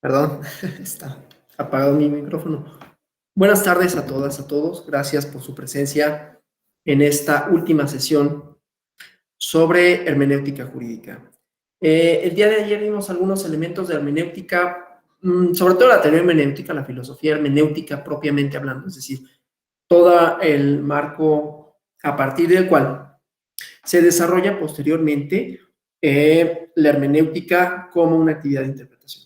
Perdón, está apagado mi micrófono. Buenas tardes a todas, a todos. Gracias por su presencia en esta última sesión sobre hermenéutica jurídica. El día de ayer vimos algunos elementos de hermenéutica, sobre todo la teoría hermenéutica, la filosofía hermenéutica propiamente hablando, es decir, todo el marco a partir del cual se desarrolla posteriormente la hermenéutica como una actividad de interpretación,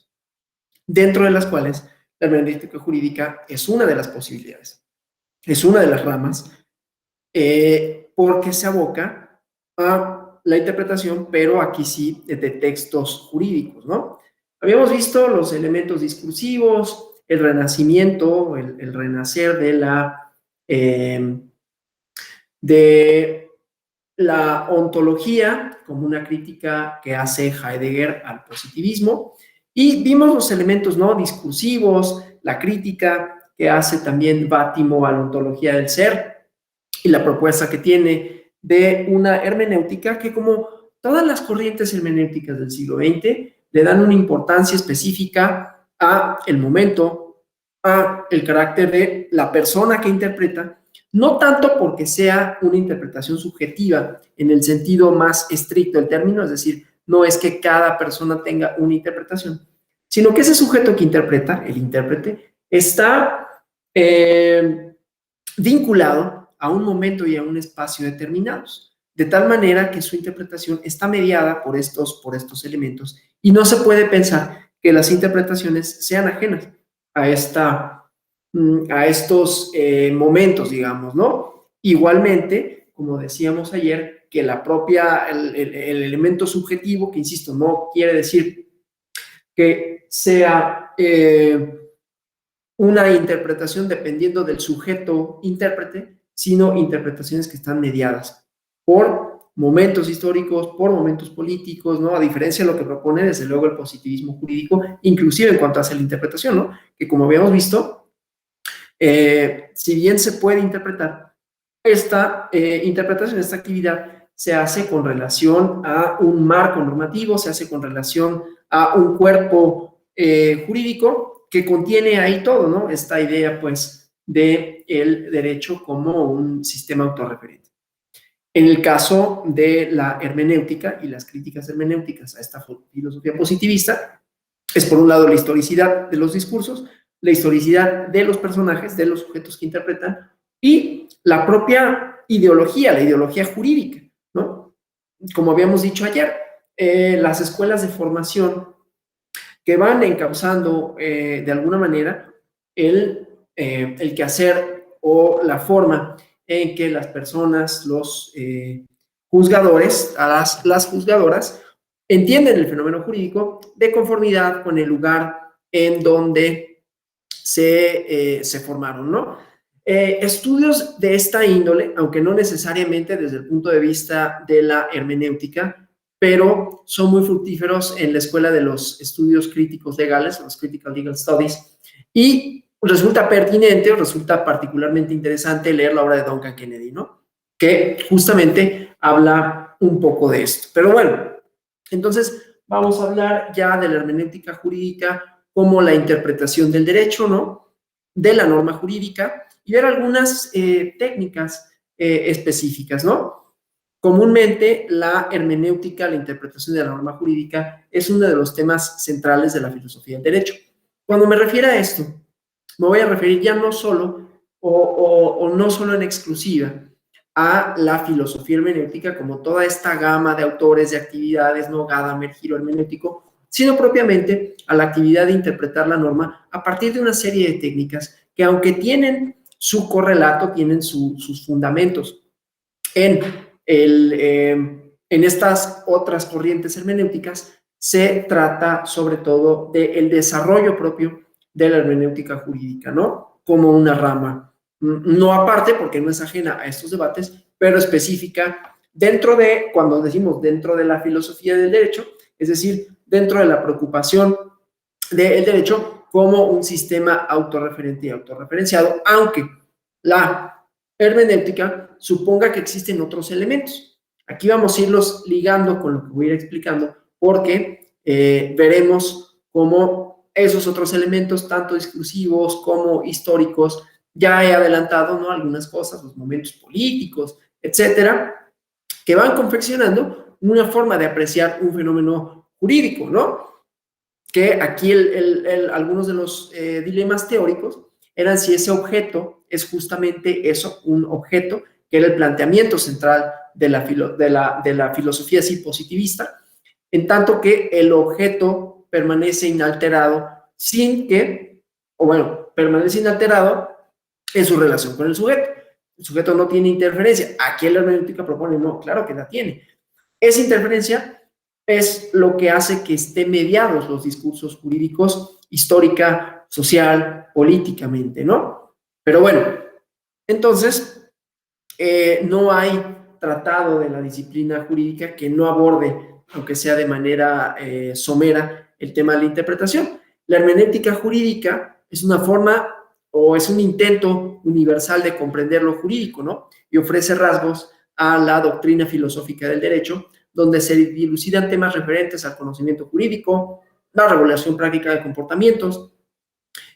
dentro de las cuales la hermenéutica jurídica es una de las posibilidades, es una de las ramas, porque se aboca a la interpretación, pero aquí sí de textos jurídicos, ¿no? Habíamos visto los elementos discursivos, el renacimiento, el renacer de la ontología como una crítica que hace Heidegger al positivismo, y vimos los elementos no discursivos, la crítica que hace también Bátimo a la ontología del ser y la propuesta que tiene de una hermenéutica que, como todas las corrientes hermenéuticas del siglo XX, le dan una importancia específica a el momento, a el carácter de la persona que interpreta, no tanto porque sea una interpretación subjetiva en el sentido más estricto del término, es decir, no es que cada persona tenga una interpretación, sino que ese sujeto que interpreta, el intérprete, está vinculado a un momento y a un espacio determinados, de tal manera que su interpretación está mediada por estos elementos, y no se puede pensar que las interpretaciones sean ajenas a estos momentos, digamos, ¿no? Igualmente, como decíamos ayer, que el elemento subjetivo, que insisto, no quiere decir que sea una interpretación dependiendo del sujeto intérprete, sino interpretaciones que están mediadas por momentos históricos, por momentos políticos, ¿no? A diferencia de lo que propone, desde luego, el positivismo jurídico, inclusive en cuanto hace la interpretación, ¿no? Que, como habíamos visto, si bien se puede interpretar, esta interpretación, esta actividad, se hace con relación a un marco normativo, se hace con relación a un cuerpo jurídico que contiene ahí todo, ¿no? Esta idea, pues, de el derecho como un sistema autorreferente. En el caso de la hermenéutica y las críticas hermenéuticas a esta filosofía positivista, es por un lado la historicidad de los discursos, la historicidad de los personajes, de los sujetos que interpretan, y la propia ideología, la ideología jurídica, ¿no? Como habíamos dicho ayer, las escuelas de formación que van encauzando de alguna manera el quehacer o la forma en que las personas, los juzgadores, las juzgadoras, entienden el fenómeno jurídico de conformidad con el lugar en donde se formaron, ¿no? Estudios de esta índole, aunque no necesariamente desde el punto de vista de la hermenéutica, pero son muy fructíferos en la escuela de los estudios críticos legales, los Critical Legal Studies, y resulta pertinente o resulta particularmente interesante leer la obra de Duncan Kennedy, ¿no? Que justamente habla un poco de esto. Pero bueno, entonces vamos a hablar ya de la hermenéutica jurídica como la interpretación del derecho, ¿no? De la norma jurídica, y ver algunas técnicas específicas, ¿no? Comúnmente, la hermenéutica, la interpretación de la norma jurídica, es uno de los temas centrales de la filosofía del derecho. Cuando me refiero a esto, me voy a referir ya no solo o no solo en exclusiva a la filosofía hermenéutica como toda esta gama de autores, de actividades, no Gadamer, giro hermenéutico, sino propiamente a la actividad de interpretar la norma a partir de una serie de técnicas que, aunque tienen su correlato, tienen sus fundamentos en en estas otras corrientes hermenéuticas, se trata sobre todo del desarrollo propio de la hermenéutica jurídica, ¿no? Como una rama, no aparte, porque no es ajena a estos debates, pero específica dentro de, cuando decimos dentro de la filosofía del derecho, es decir, dentro de la preocupación del derecho como un sistema autorreferente y autorreferenciado, aunque la hermenéutica suponga que existen otros elementos. Aquí vamos a irlos ligando con lo que voy a ir explicando, porque veremos cómo esos otros elementos, tanto discursivos como históricos. Ya he adelantado, ¿no?, algunas cosas, los momentos políticos, etcétera, que van confeccionando una forma de apreciar un fenómeno jurídico, ¿no? Que aquí algunos de los dilemas teóricos eran si ese objeto es justamente eso, un objeto, que era el planteamiento central de la filosofía así positivista, en tanto que el objeto permanece inalterado sin que, o bueno, permanece inalterado en su relación con el sujeto. El sujeto no tiene interferencia. Aquí la hermenéutica propone, no, claro que la tiene. Esa interferencia es lo que hace que estén mediados los discursos jurídicos histórica, social, políticamente, ¿no? Pero bueno, entonces, no hay tratado de la disciplina jurídica que no aborde, aunque sea de manera somera, el tema de la interpretación. La hermenéutica jurídica es una forma o es un intento universal de comprender lo jurídico, ¿no? Y ofrece rasgos a la doctrina filosófica del derecho, donde se dilucidan temas referentes al conocimiento jurídico, la regulación práctica de comportamientos,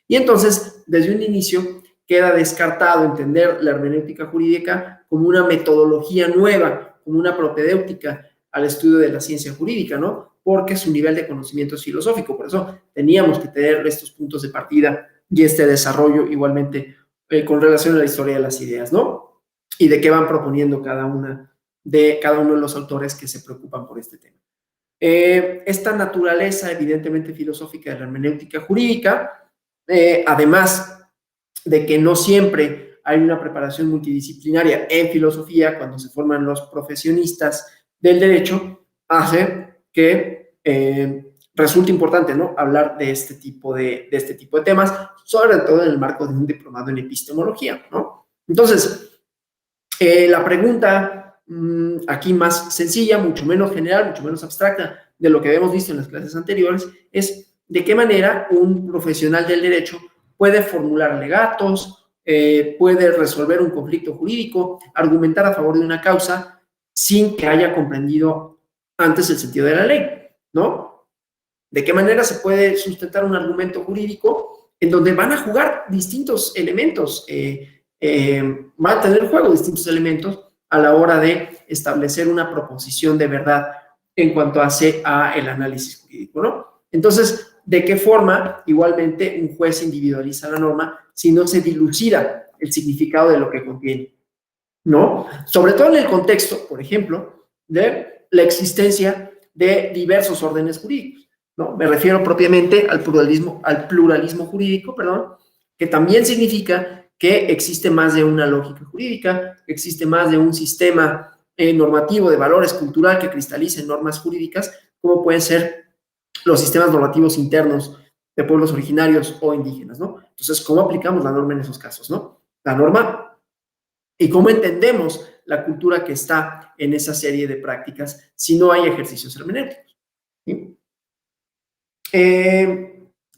y entonces, desde un inicio, queda descartado entender la hermenéutica jurídica como una metodología nueva, como una propedéutica al estudio de la ciencia jurídica, ¿no? Porque su nivel de conocimiento es filosófico. Por eso teníamos que tener estos puntos de partida y este desarrollo igualmente con relación a la historia de las ideas, ¿no? Y de qué van proponiendo cada uno de los autores que se preocupan por este tema. Esta naturaleza evidentemente filosófica de la hermenéutica jurídica, además de que no siempre hay una preparación multidisciplinaria en filosofía cuando se forman los profesionistas del derecho, hace que resulte importante, ¿no?, hablar de este tipo de temas, sobre todo en el marco de un diplomado en epistemología, ¿no? Entonces, la pregunta aquí más sencilla, mucho menos general, mucho menos abstracta de lo que habíamos visto en las clases anteriores, es de qué manera un profesional del derecho puede formular alegatos, puede resolver un conflicto jurídico, argumentar a favor de una causa sin que haya comprendido antes el sentido de la ley, ¿no? ¿De qué manera se puede sustentar un argumento jurídico en donde van a jugar distintos elementos, van a tener juego distintos elementos a la hora de establecer una proposición de verdad en cuanto hace a el análisis jurídico, ¿no? Entonces, ¿de qué forma igualmente un juez individualiza la norma si no se dilucida el significado de lo que contiene, ¿no? Sobre todo en el contexto, por ejemplo, de la existencia de diversos órdenes jurídicos, ¿no? Me refiero propiamente al pluralismo jurídico, perdón, que también significa que existe más de una lógica jurídica, que existe más de un sistema normativo de valores cultural que cristaliza en normas jurídicas, como pueden ser los sistemas normativos internos de pueblos originarios o indígenas, ¿no? Entonces, ¿cómo aplicamos la norma en esos casos, no? La norma y cómo entendemos la cultura que está en esa serie de prácticas si no hay ejercicios hermenéuticos, ¿sí?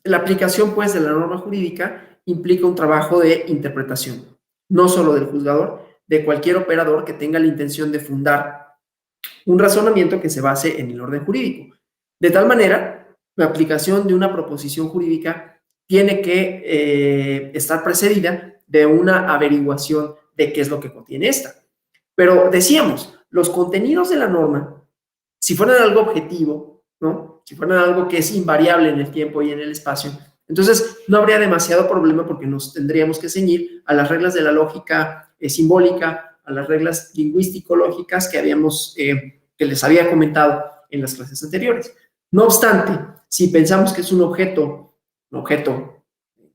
La aplicación, pues, de la norma jurídica implica un trabajo de interpretación, no solo del juzgador, de cualquier operador que tenga la intención de fundar un razonamiento que se base en el orden jurídico. De tal manera, la aplicación de una proposición jurídica tiene que estar precedida de una averiguación de qué es lo que contiene esta. Pero decíamos, los contenidos de la norma, si fueran algo objetivo, ¿no?, si fueran algo que es invariable en el tiempo y en el espacio, entonces no habría demasiado problema porque nos tendríamos que ceñir a las reglas de la lógica simbólica, a las reglas lingüístico-lógicas que les había comentado en las clases anteriores. No obstante, si pensamos que es un objeto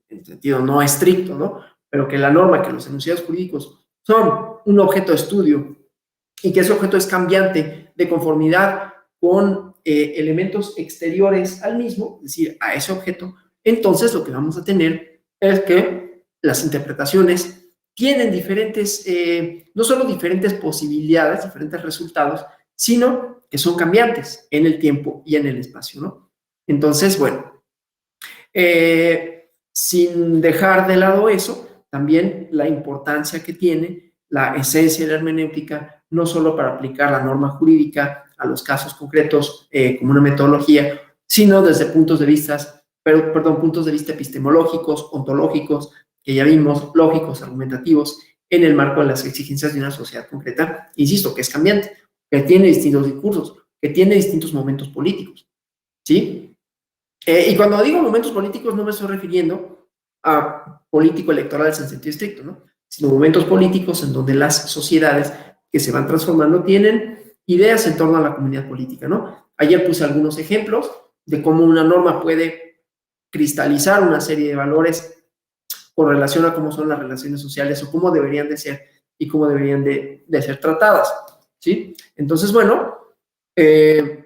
en sentido no estricto, ¿no?, pero que la norma, que los enunciados jurídicos son un objeto de estudio y que ese objeto es cambiante de conformidad con elementos exteriores al mismo, es decir, a ese objeto, entonces lo que vamos a tener es que las interpretaciones tienen diferentes, no solo diferentes posibilidades, diferentes resultados, sino que son cambiantes en el tiempo y en el espacio, ¿no? Entonces, bueno, sin dejar de lado eso, también la importancia que tiene la esencia de la hermenéutica, no solo para aplicar la norma jurídica a los casos concretos como una metodología, sino desde puntos de vista puntos de vista epistemológicos, ontológicos, que ya vimos, lógicos, argumentativos, en el marco de las exigencias de una sociedad concreta, insisto, que es cambiante, que tiene distintos discursos, que tiene distintos momentos políticos, ¿sí? Y cuando digo momentos políticos no me estoy refiriendo a político electoral en sentido estricto, ¿no? Sino momentos políticos en donde las sociedades que se van transformando tienen ideas en torno a la comunidad política, ¿no? Ayer puse algunos ejemplos de cómo una norma puede cristalizar una serie de valores con relación a cómo son las relaciones sociales o cómo deberían de ser y cómo deberían de ser tratadas, ¿sí? Entonces, bueno, el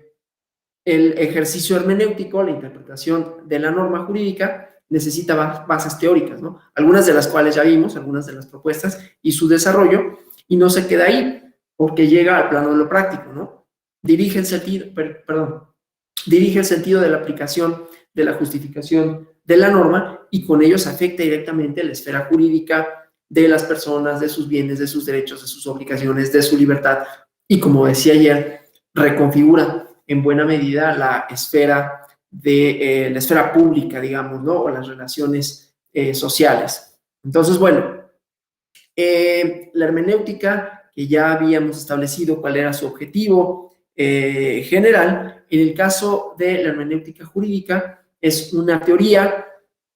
ejercicio hermenéutico, la interpretación de la norma jurídica, necesita bases teóricas, ¿no? Algunas de las cuales ya vimos, algunas de las propuestas y su desarrollo, y no se queda ahí, porque llega al plano de lo práctico, ¿no? Dirige el sentido de la aplicación de la justificación de la norma y con ello se afecta directamente la esfera jurídica de las personas, de sus bienes, de sus derechos, de sus obligaciones, de su libertad y, como decía ayer, reconfigura en buena medida la esfera la esfera pública, digamos, ¿no? O las relaciones sociales. Entonces, bueno, la hermenéutica, que ya habíamos establecido cuál era su objetivo general, en el caso de la hermenéutica jurídica, es una teoría,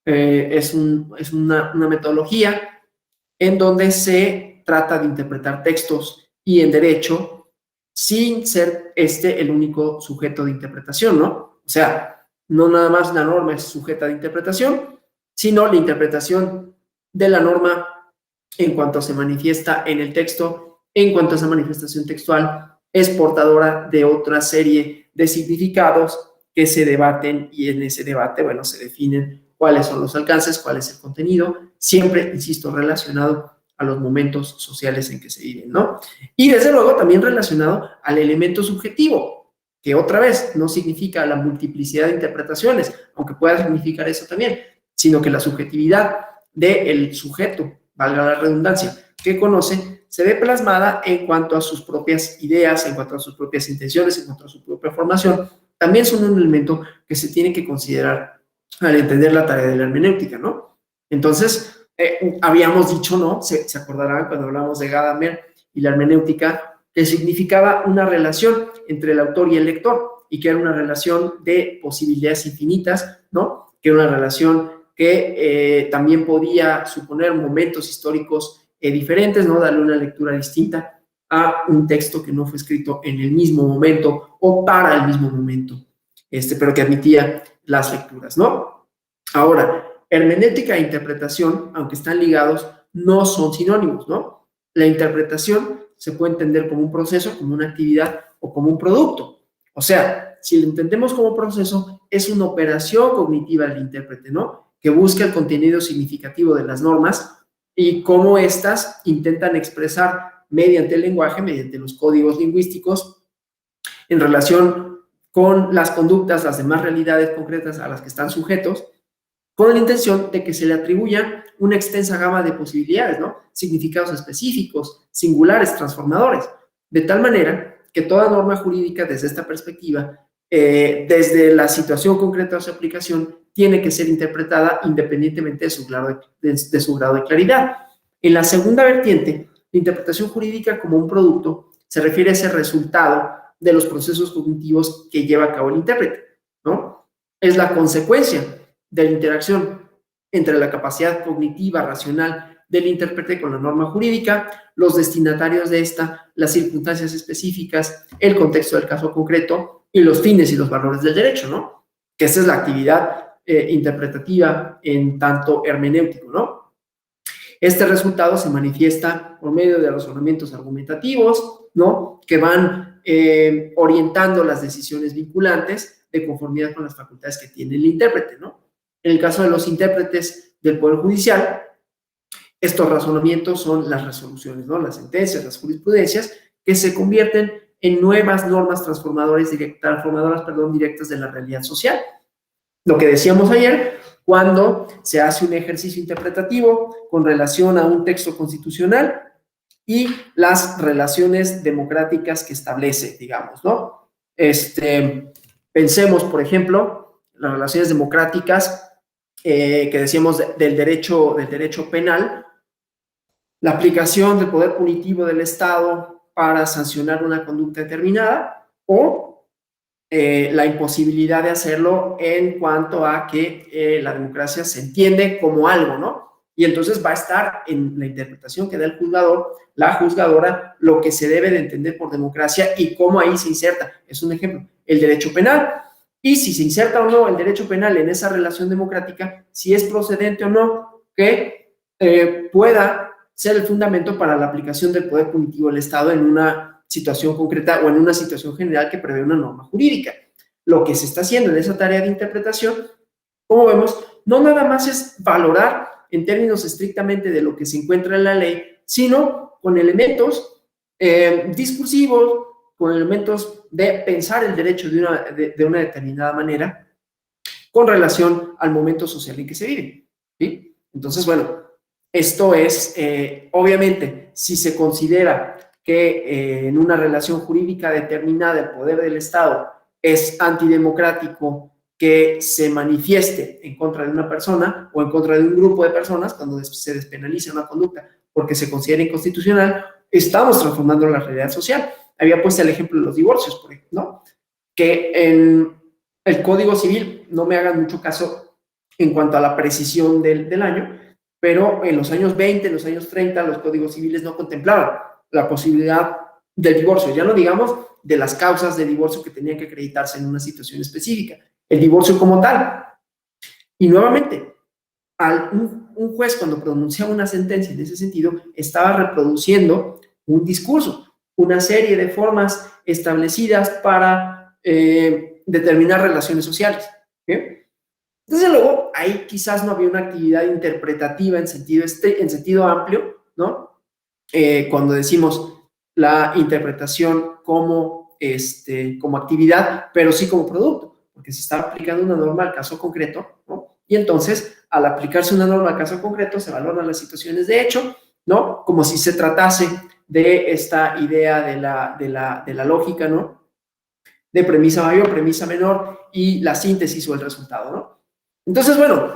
es una metodología en donde se trata de interpretar textos y en derecho sin ser el único sujeto de interpretación, ¿no? O sea, no nada más la norma es sujeta de interpretación, sino la interpretación de la norma en cuanto se manifiesta en el texto, en cuanto a esa manifestación textual, es portadora de otra serie de significados que se debaten y en ese debate, bueno, se definen cuáles son los alcances, cuál es el contenido, siempre, insisto, relacionado a los momentos sociales en que se viven, ¿no? Y desde luego también relacionado al elemento subjetivo, que otra vez no significa la multiplicidad de interpretaciones, aunque pueda significar eso también, sino que la subjetividad del sujeto, valga la redundancia, que conoce, se ve plasmada en cuanto a sus propias ideas, en cuanto a sus propias intenciones, en cuanto a su propia formación, también son un elemento que se tiene que considerar al entender la tarea de la hermenéutica, ¿no? Entonces, habíamos dicho, ¿no? Se acordarán cuando hablamos de Gadamer y la hermenéutica, que significaba una relación entre el autor y el lector, y que era una relación de posibilidades infinitas, ¿no? Que era una relación que también podía suponer momentos históricos diferentes, ¿no? Darle una lectura distinta a un texto que no fue escrito en el mismo momento o para el mismo momento, pero que admitía las lecturas, ¿no? Ahora, hermenéutica e interpretación, aunque están ligados, no son sinónimos, ¿no? La interpretación se puede entender como un proceso, como una actividad o como un producto. O sea, si lo entendemos como proceso, es una operación cognitiva del intérprete, ¿no? Que busca el contenido significativo de las normas y cómo éstas intentan expresar mediante el lenguaje, mediante los códigos lingüísticos, en relación con las conductas, las demás realidades concretas a las que están sujetos, con la intención de que se le atribuya una extensa gama de posibilidades, ¿no? Significados específicos, singulares, transformadores, de tal manera que toda norma jurídica desde esta perspectiva, desde la situación concreta de su aplicación, tiene que ser interpretada independientemente de su grado de claridad. En la segunda vertiente, la interpretación jurídica como un producto se refiere a ese resultado de los procesos cognitivos que lleva a cabo el intérprete, ¿no? Es la consecuencia de la interacción entre la capacidad cognitiva, racional del intérprete con la norma jurídica, los destinatarios de esta, las circunstancias específicas, el contexto del caso concreto y los fines y los valores del derecho, ¿no? Que esa es la actividad interpretativa en tanto hermenéutico, ¿no? Este resultado se manifiesta por medio de razonamientos argumentativos, ¿no? Que van orientando las decisiones vinculantes de conformidad con las facultades que tiene el intérprete, ¿no? En el caso de los intérpretes del Poder Judicial, estos razonamientos son las resoluciones, ¿no? Las sentencias, las jurisprudencias, que se convierten en nuevas normas transformadoras directas de la realidad social. Lo que decíamos ayer, cuando se hace un ejercicio interpretativo con relación a un texto constitucional y las relaciones democráticas que establece, digamos, ¿no? Pensemos, por ejemplo, las relaciones democráticas que decíamos del derecho penal, la aplicación del poder punitivo del Estado para sancionar una conducta determinada o la imposibilidad de hacerlo en cuanto a que la democracia se entiende como algo, ¿no? Y entonces va a estar en la interpretación que da el juzgador, la juzgadora, lo que se debe de entender por democracia y cómo ahí se inserta. Es un ejemplo, el derecho penal. Y si se inserta o no el derecho penal en esa relación democrática, si es procedente o no, que pueda ser el fundamento para la aplicación del poder punitivo del Estado en una situación concreta o en una situación general que prevé una norma jurídica. Lo que se está haciendo en esa tarea de interpretación, como vemos, no nada más es valorar en términos estrictamente de lo que se encuentra en la ley, sino con elementos discursivos, con elementos de pensar el derecho de una determinada manera con relación al momento social en que se vive, ¿sí? Entonces, bueno, esto es, obviamente, si se considera que en una relación jurídica determinada el poder del Estado es antidemocrático que se manifieste en contra de una persona o en contra de un grupo de personas cuando se despenaliza una conducta porque se considera inconstitucional, estamos transformando la realidad social. Había puesto el ejemplo de los divorcios, por ejemplo, ¿no? Que en el Código Civil, no me hagan mucho caso en cuanto a la precisión del año, pero en los años 20, en los años 30, los códigos civiles no contemplaban la posibilidad del divorcio, ya no digamos de las causas de divorcio que tenían que acreditarse en una situación específica, el divorcio como tal. Y nuevamente, un juez cuando pronunciaba una sentencia en ese sentido, estaba reproduciendo un discurso, una serie de formas establecidas para determinar relaciones sociales. ¿Bien? Desde luego, ahí quizás no había una actividad interpretativa en sentido amplio, ¿no? Cuando decimos la interpretación como actividad, pero sí como producto, porque se está aplicando una norma al caso concreto, ¿no? Y entonces, al aplicarse una norma al caso concreto, se valoran las situaciones de hecho, ¿no? Como si se tratase de esta idea de la lógica, ¿no? De premisa mayor, premisa menor y la síntesis o el resultado, ¿no? Entonces, bueno,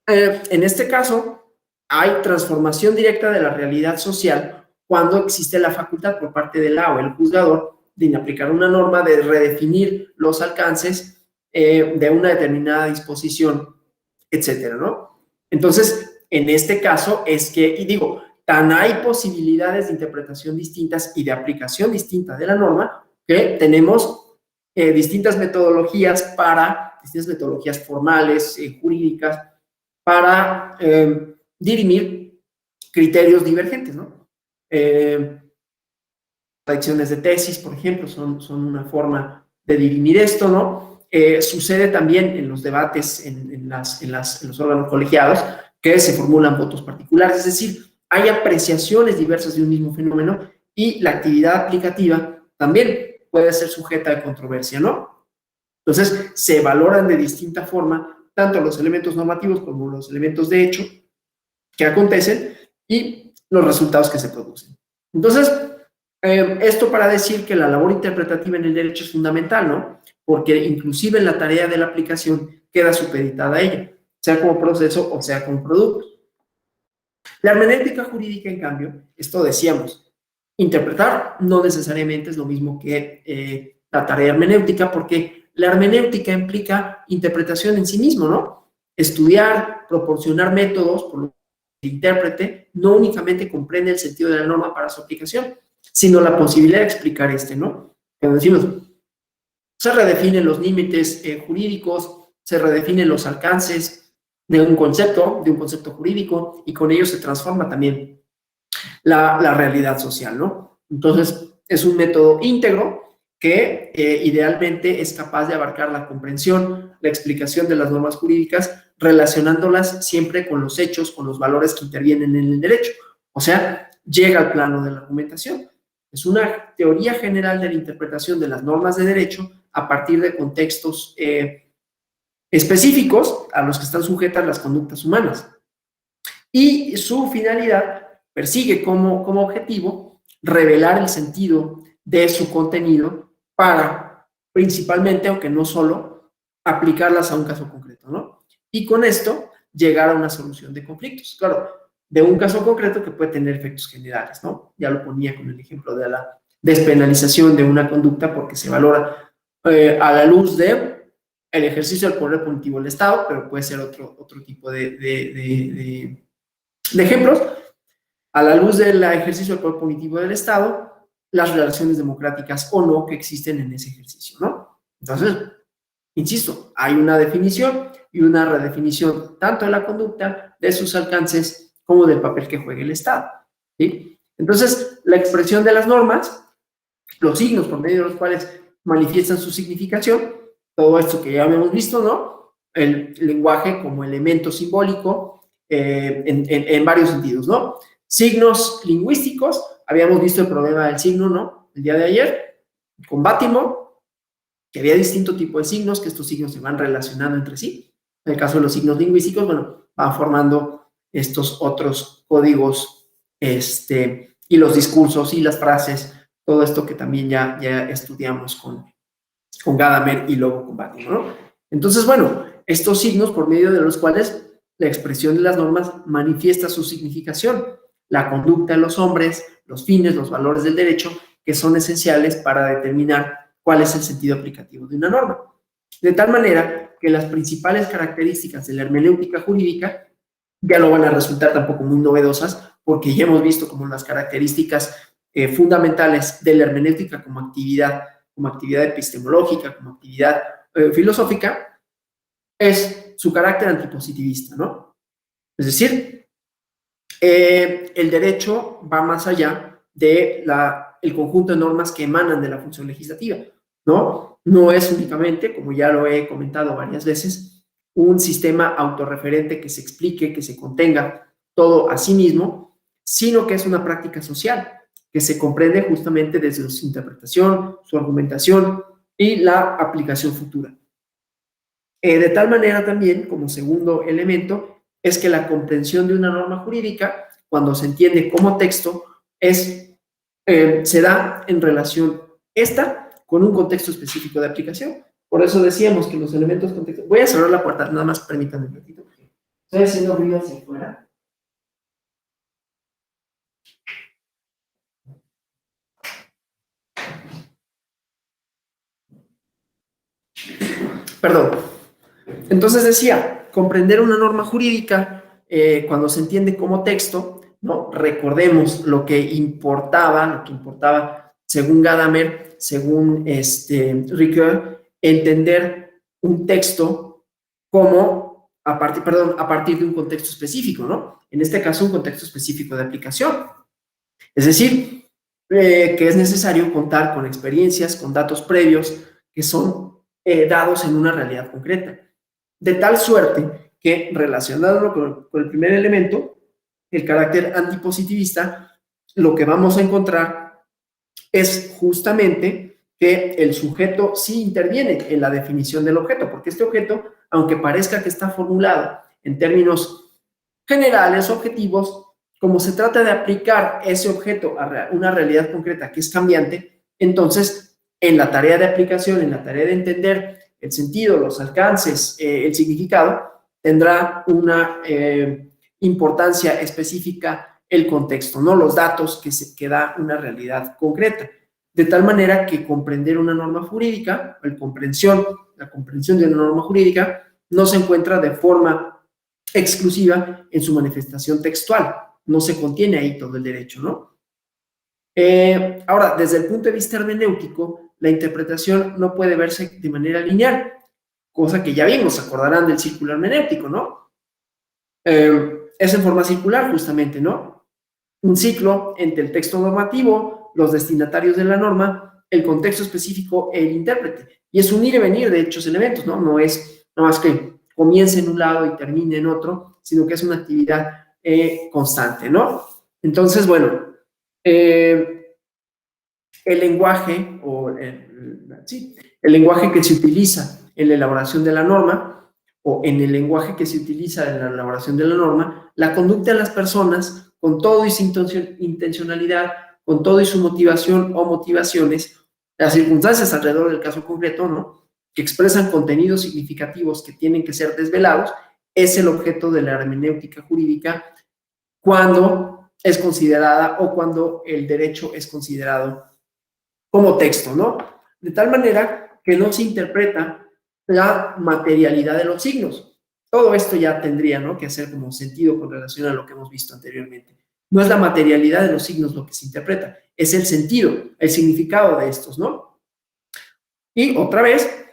en este caso hay transformación directa de la realidad social cuando existe la facultad por parte del o el juzgador de aplicar una norma, de redefinir los alcances de una determinada disposición, etcétera, ¿no? Entonces, en este caso es que, y digo, tan hay posibilidades de interpretación distintas y de aplicación distinta de la norma que tenemos distintas metodologías formales, jurídicas, para dirimir criterios divergentes, ¿no? Contradicciones de tesis, por ejemplo, son una forma de dirimir esto, ¿no? Sucede también en los debates en los órganos colegiados que se formulan votos particulares, es decir, hay apreciaciones diversas de un mismo fenómeno y la actividad aplicativa también puede ser sujeta de controversia, ¿no? Entonces, se valoran de distinta forma tanto los elementos normativos como los elementos de hecho que acontecen y los resultados que se producen. Entonces, esto para decir que la labor interpretativa en el derecho es fundamental, ¿no? Porque inclusive en la tarea de la aplicación queda supeditada a ella, sea como proceso o sea como producto. La hermenéutica jurídica, en cambio, esto decíamos, interpretar no necesariamente es lo mismo que la tarea hermenéutica, porque la hermenéutica implica interpretación en sí mismo, ¿no? Estudiar, proporcionar métodos, por lo que el intérprete no únicamente comprende el sentido de la norma para su aplicación, sino la posibilidad de explicar ¿no? Cuando decimos, se redefinen los límites jurídicos, se redefinen los alcances de un concepto jurídico, y con ello se transforma también la realidad social, ¿no? Entonces, es un método íntegro que idealmente es capaz de abarcar la comprensión, la explicación de las normas jurídicas, relacionándolas siempre con los hechos, con los valores que intervienen en el derecho. O sea, llega al plano de la argumentación. Es una teoría general de la interpretación de las normas de derecho a partir de contextos específicos a los que están sujetas las conductas humanas. Y su finalidad persigue como objetivo revelar el sentido de su contenido para, principalmente, aunque no solo, aplicarlas a un caso concreto, ¿no? Y con esto llegar a una solución de conflictos. Claro, de un caso concreto que puede tener efectos generales, ¿no? Ya lo ponía con el ejemplo de la despenalización de una conducta porque se valora a la luz de el ejercicio del poder punitivo del Estado, pero puede ser otro tipo de ejemplos, a la luz del ejercicio del poder punitivo del Estado, las relaciones democráticas o no que existen en ese ejercicio, ¿no? Entonces, insisto, hay una definición y una redefinición tanto de la conducta, de sus alcances, como del papel que juega el Estado, ¿sí? Entonces, la expresión de las normas, los signos por medio de los cuales manifiestan su significación, todo esto que ya hemos visto, ¿no? El lenguaje como elemento simbólico en varios sentidos, ¿no? Signos lingüísticos, habíamos visto el problema del signo, ¿no? El día de ayer, con Bátimo, que había distinto tipo de signos, que estos signos se van relacionando entre sí. En el caso de los signos lingüísticos, bueno, van formando estos otros códigos, y los discursos y las frases, todo esto que también ya estudiamos con Gadamer y luego con Bátimo, ¿no? Entonces, bueno, estos signos por medio de los cuales la expresión de las normas manifiesta su significación, la conducta de los hombres, los fines, los valores del derecho, que son esenciales para determinar cuál es el sentido aplicativo de una norma. De tal manera que las principales características de la hermenéutica jurídica ya no van a resultar tampoco muy novedosas, porque ya hemos visto como las características fundamentales de la hermenéutica como actividad epistemológica, como actividad filosófica, es su carácter antipositivista, ¿no? Es decir, el derecho va más allá de el conjunto de normas que emanan de la función legislativa, ¿no? No es únicamente, como ya lo he comentado varias veces, un sistema autorreferente que se explique, que se contenga todo a sí mismo, sino que es una práctica social que se comprende justamente desde su interpretación, su argumentación y la aplicación futura. De tal manera también, como segundo elemento, es que la comprensión de una norma jurídica, cuando se entiende como texto, se da en relación con un contexto específico de aplicación. Por eso decíamos que los elementos contextuales... Voy a cerrar la puerta, nada más permítanme un ratito, porque estoy haciendo ruido hacia afuera. Perdón. Entonces decía, comprender una norma jurídica cuando se entiende como texto, ¿no? Recordemos lo que importaba según Gadamer, según Ricoeur, entender un texto como a partir de un contexto específico, ¿no? En este caso, un contexto específico de aplicación. Es decir, que es necesario contar con experiencias, con datos previos que son dados en una realidad concreta. De tal suerte que, relacionándolo con el primer elemento, el carácter antipositivista, lo que vamos a encontrar es justamente que el sujeto sí interviene en la definición del objeto, porque este objeto, aunque parezca que está formulado en términos generales, objetivos, como se trata de aplicar ese objeto a una realidad concreta que es cambiante, entonces en la tarea de aplicación, en la tarea de entender el sentido, los alcances, el significado, tendrá una importancia específica el contexto, ¿no? Los datos que da una realidad concreta. De tal manera que comprender una norma jurídica, la comprensión de una norma jurídica, no se encuentra de forma exclusiva en su manifestación textual. No se contiene ahí todo el derecho, ¿no? Ahora, desde el punto de vista hermenéutico, la interpretación no puede verse de manera lineal, cosa que ya vimos, se acordarán del círculo hermenéutico, ¿no? Es en forma circular, justamente, ¿no? Un ciclo entre el texto normativo, los destinatarios de la norma, el contexto específico e el intérprete. Y es un ir y venir de dichos elementos, ¿no? No es nada más que comience en un lado y termine en otro, sino que es una actividad constante, ¿no? Entonces, bueno, el lenguaje, el lenguaje que se utiliza en la elaboración de la norma, o en el lenguaje que se utiliza en la elaboración de la norma, la conducta de las personas, con todo y su intencionalidad, con todo y su motivación o motivaciones, las circunstancias alrededor del caso concreto, ¿no? que expresan contenidos significativos que tienen que ser desvelados, es el objeto de la hermenéutica jurídica cuando es considerada o cuando el derecho es considerado como texto, ¿no? De tal manera que no se interpreta la materialidad de los signos. Todo esto ya tendría, ¿no?, que hacer como sentido con relación a lo que hemos visto anteriormente. No es la materialidad de los signos lo que se interpreta, es el sentido, el significado de estos, ¿no? Y otra vez,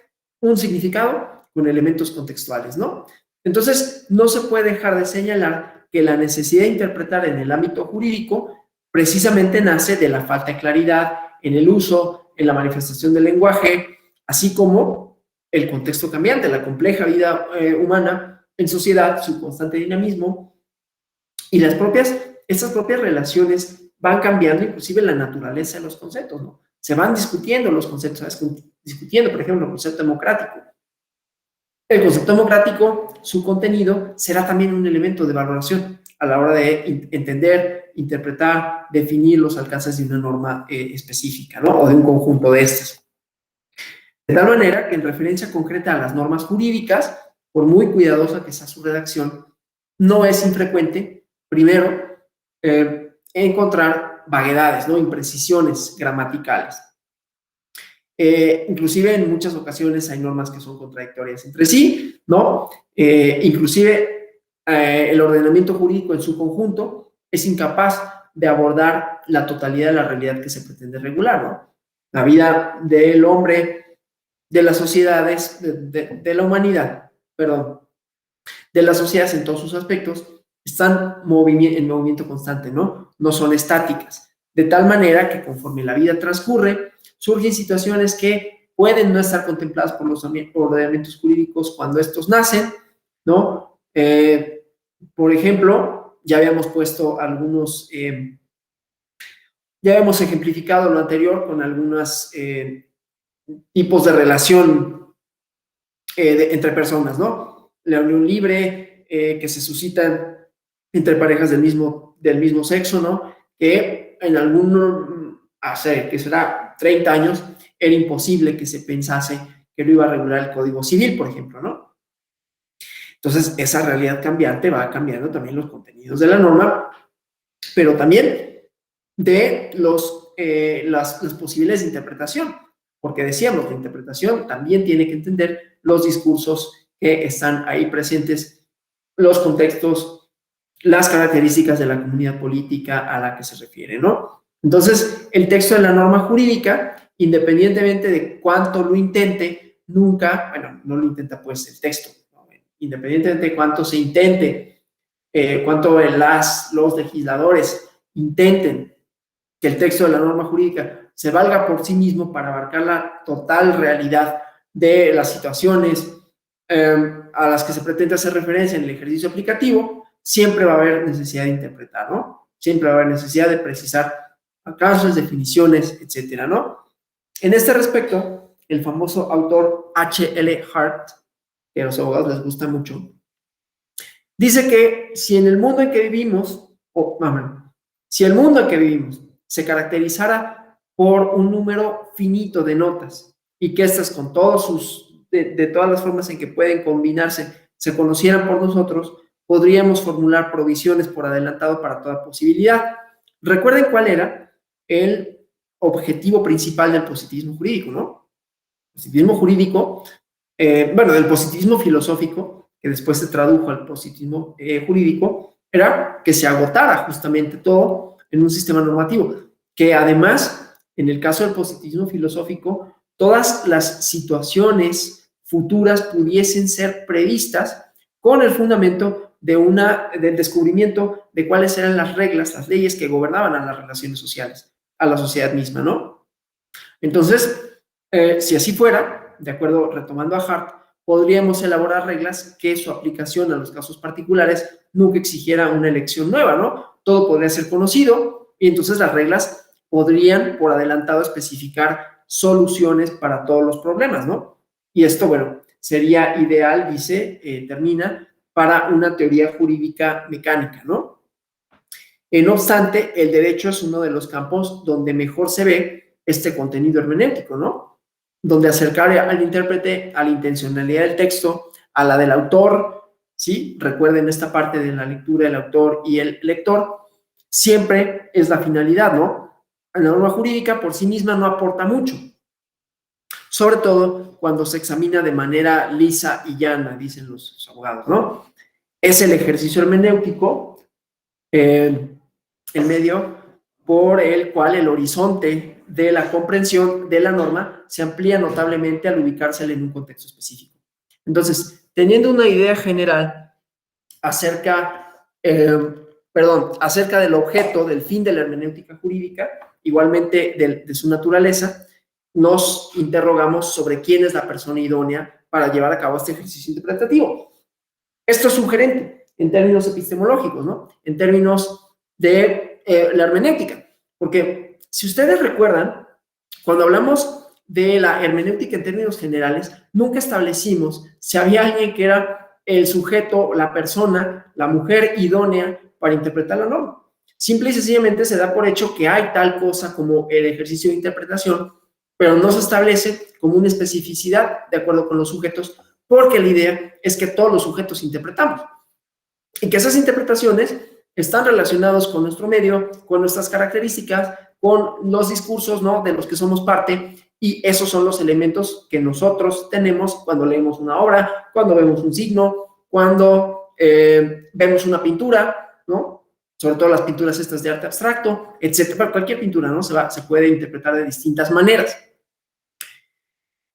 un significado con elementos contextuales, ¿no? Entonces, no se puede dejar de señalar que la necesidad de interpretar en el ámbito jurídico precisamente nace de la falta de claridad en el uso, en la manifestación del lenguaje, así como el contexto cambiante, la compleja vida humana en sociedad, su constante dinamismo y estas propias relaciones van cambiando, inclusive la naturaleza de los conceptos, ¿no? Se van discutiendo los conceptos, ¿sabes? Discutiendo, por ejemplo, el concepto democrático. El concepto democrático, su contenido, será también un elemento de valoración a la hora de entender, interpretar, definir los alcances de una norma específica, ¿no?, o de un conjunto de estas. De tal manera que en referencia concreta a las normas jurídicas, por muy cuidadosa que sea su redacción, no es infrecuente, primero, encontrar vaguedades, ¿no?, imprecisiones gramaticales. Inclusive en muchas ocasiones hay normas que son contradictorias entre sí, ¿no? Inclusive el ordenamiento jurídico en su conjunto es incapaz de abordar la totalidad de la realidad que se pretende regular, ¿no? La vida del hombre, de las sociedades, de la humanidad, perdón, de las sociedades en todos sus aspectos, están en movimiento constante, ¿no? No son estáticas. De tal manera que conforme la vida transcurre, surgen situaciones que pueden no estar contempladas por los ordenamientos jurídicos cuando estos nacen, ¿no? Por ejemplo, ya habíamos puesto algunos, ya habíamos ejemplificado lo anterior con algunos tipos de relación entre personas, ¿no? La unión libre que se suscita entre parejas del mismo sexo, ¿no? Que en hace, que será 30 años, era imposible que se pensase que lo iba a regular el Código Civil, por ejemplo, ¿no? Entonces, esa realidad cambiante va cambiando también los contenidos de la norma, pero también de las posibilidades de interpretación, porque decíamos, la interpretación también tiene que entender los discursos que están ahí presentes, los contextos, las características de la comunidad política a la que se refiere, ¿no? Entonces, el texto de la norma jurídica, independientemente de cuánto lo intente, nunca, bueno, no lo intenta pues el texto, ¿no?, independientemente de cuánto se intente, cuánto los legisladores intenten que el texto de la norma jurídica se valga por sí mismo para abarcar la total realidad de las situaciones a las que se pretende hacer referencia en el ejercicio aplicativo, siempre va a haber necesidad de interpretar, ¿no? Siempre va a haber necesidad de precisar casos, definiciones, etcétera, ¿no? En este respecto, el famoso autor H.L. Hart, que a los abogados les gusta mucho, dice que si en el mundo en que vivimos, si el mundo en que vivimos se caracterizara por un número finito de notas y que estas con de todas las formas en que pueden combinarse se conocieran por nosotros, podríamos formular provisiones por adelantado para toda posibilidad. Recuerden cuál era el objetivo principal del positivismo jurídico, ¿no? El positivismo jurídico, del positivismo filosófico, que después se tradujo al positivismo jurídico, era que se agotara justamente todo en un sistema normativo, que además, en el caso del positivismo filosófico, todas las situaciones futuras pudiesen ser previstas con el fundamento del descubrimiento de cuáles eran las reglas, las leyes que gobernaban a las relaciones sociales, a la sociedad misma, ¿no? Entonces, si así fuera, de acuerdo, retomando a Hart, podríamos elaborar reglas que su aplicación a los casos particulares nunca exigiera una elección nueva, ¿no? Todo podría ser conocido y entonces las reglas podrían, por adelantado, especificar soluciones para todos los problemas, ¿no? Y esto, bueno, sería ideal, dice, termina, para una teoría jurídica mecánica, ¿no? No obstante, el derecho es uno de los campos donde mejor se ve este contenido hermenéutico, ¿no? donde acercar al intérprete a la intencionalidad del texto, a la del autor, ¿sí? Recuerden esta parte de la lectura del autor y el lector, siempre es la finalidad, ¿no? La norma jurídica por sí misma no aporta mucho, sobre todo cuando se examina de manera lisa y llana, dicen los abogados, ¿no? Es el ejercicio hermenéutico, el medio por el cual el horizonte de la comprensión de la norma se amplía notablemente al ubicársela en un contexto específico. Entonces, teniendo una idea general acerca, acerca del objeto, del fin de la hermenéutica jurídica, igualmente de su naturaleza, nos interrogamos sobre quién es la persona idónea para llevar a cabo este ejercicio interpretativo. Esto es sugerente en términos epistemológicos, ¿no? En términos de la hermenéutica. Porque si ustedes recuerdan, cuando hablamos de la hermenéutica en términos generales, nunca establecimos si había alguien que era el sujeto, la persona, la mujer idónea para interpretar la norma. Simple y sencillamente se da por hecho que hay tal cosa como el ejercicio de interpretación, pero no se establece como una especificidad de acuerdo con los sujetos, porque la idea es que todos los sujetos interpretamos y que esas interpretaciones están relacionados con nuestro medio, con nuestras características, con los discursos, ¿no?, de los que somos parte, y esos son los elementos que nosotros tenemos cuando leemos una obra, cuando vemos un signo, cuando vemos una pintura, ¿no? Sobre todo las pinturas estas de arte abstracto, etcétera. Cualquier pintura, ¿no? Se puede interpretar de distintas maneras.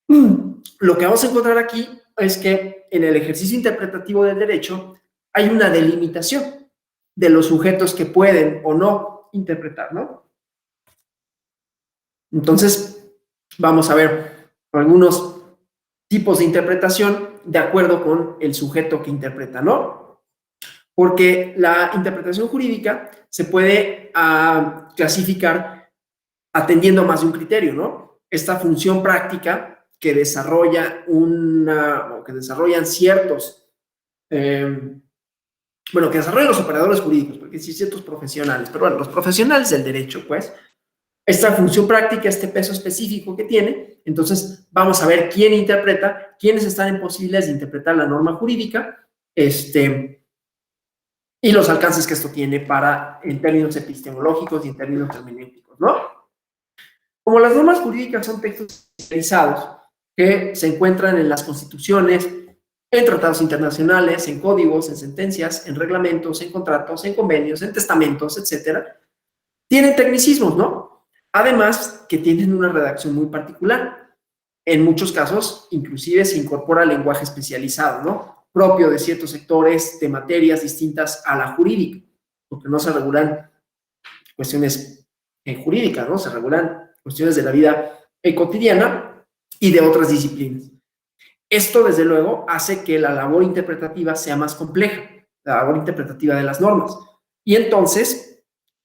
Lo que vamos a encontrar aquí es que en el ejercicio interpretativo del derecho hay una delimitación de los sujetos que pueden o no interpretar, ¿no? Entonces, vamos a ver algunos tipos de interpretación de acuerdo con el sujeto que interpreta, ¿no? Porque la interpretación jurídica se puede clasificar atendiendo a más de un criterio, ¿no? Esta función práctica que desarrollan ciertos, que desarrollan los operadores jurídicos, porque sí, ciertos profesionales, pero bueno, los profesionales del derecho, pues, esta función práctica, este peso específico que tiene, entonces vamos a ver quién interpreta, quiénes están en posibilidades de interpretar la norma jurídica, y los alcances que esto tiene en términos epistemológicos y en términos hermenéuticos, ¿no? Como las normas jurídicas son textos especializados que se encuentran en las constituciones, en tratados internacionales, en códigos, en sentencias, en reglamentos, en contratos, en convenios, en testamentos, etcétera, tienen tecnicismos, ¿no? Además, que tienen una redacción muy particular. En muchos casos, inclusive se incorpora lenguaje especializado, ¿no? Propio de ciertos sectores de materias distintas a la jurídica, porque no se regulan cuestiones jurídicas, ¿no? Se regulan cuestiones de la vida cotidiana y de otras disciplinas. Esto, desde luego, hace que la labor interpretativa sea más compleja, la labor interpretativa de las normas. Y entonces,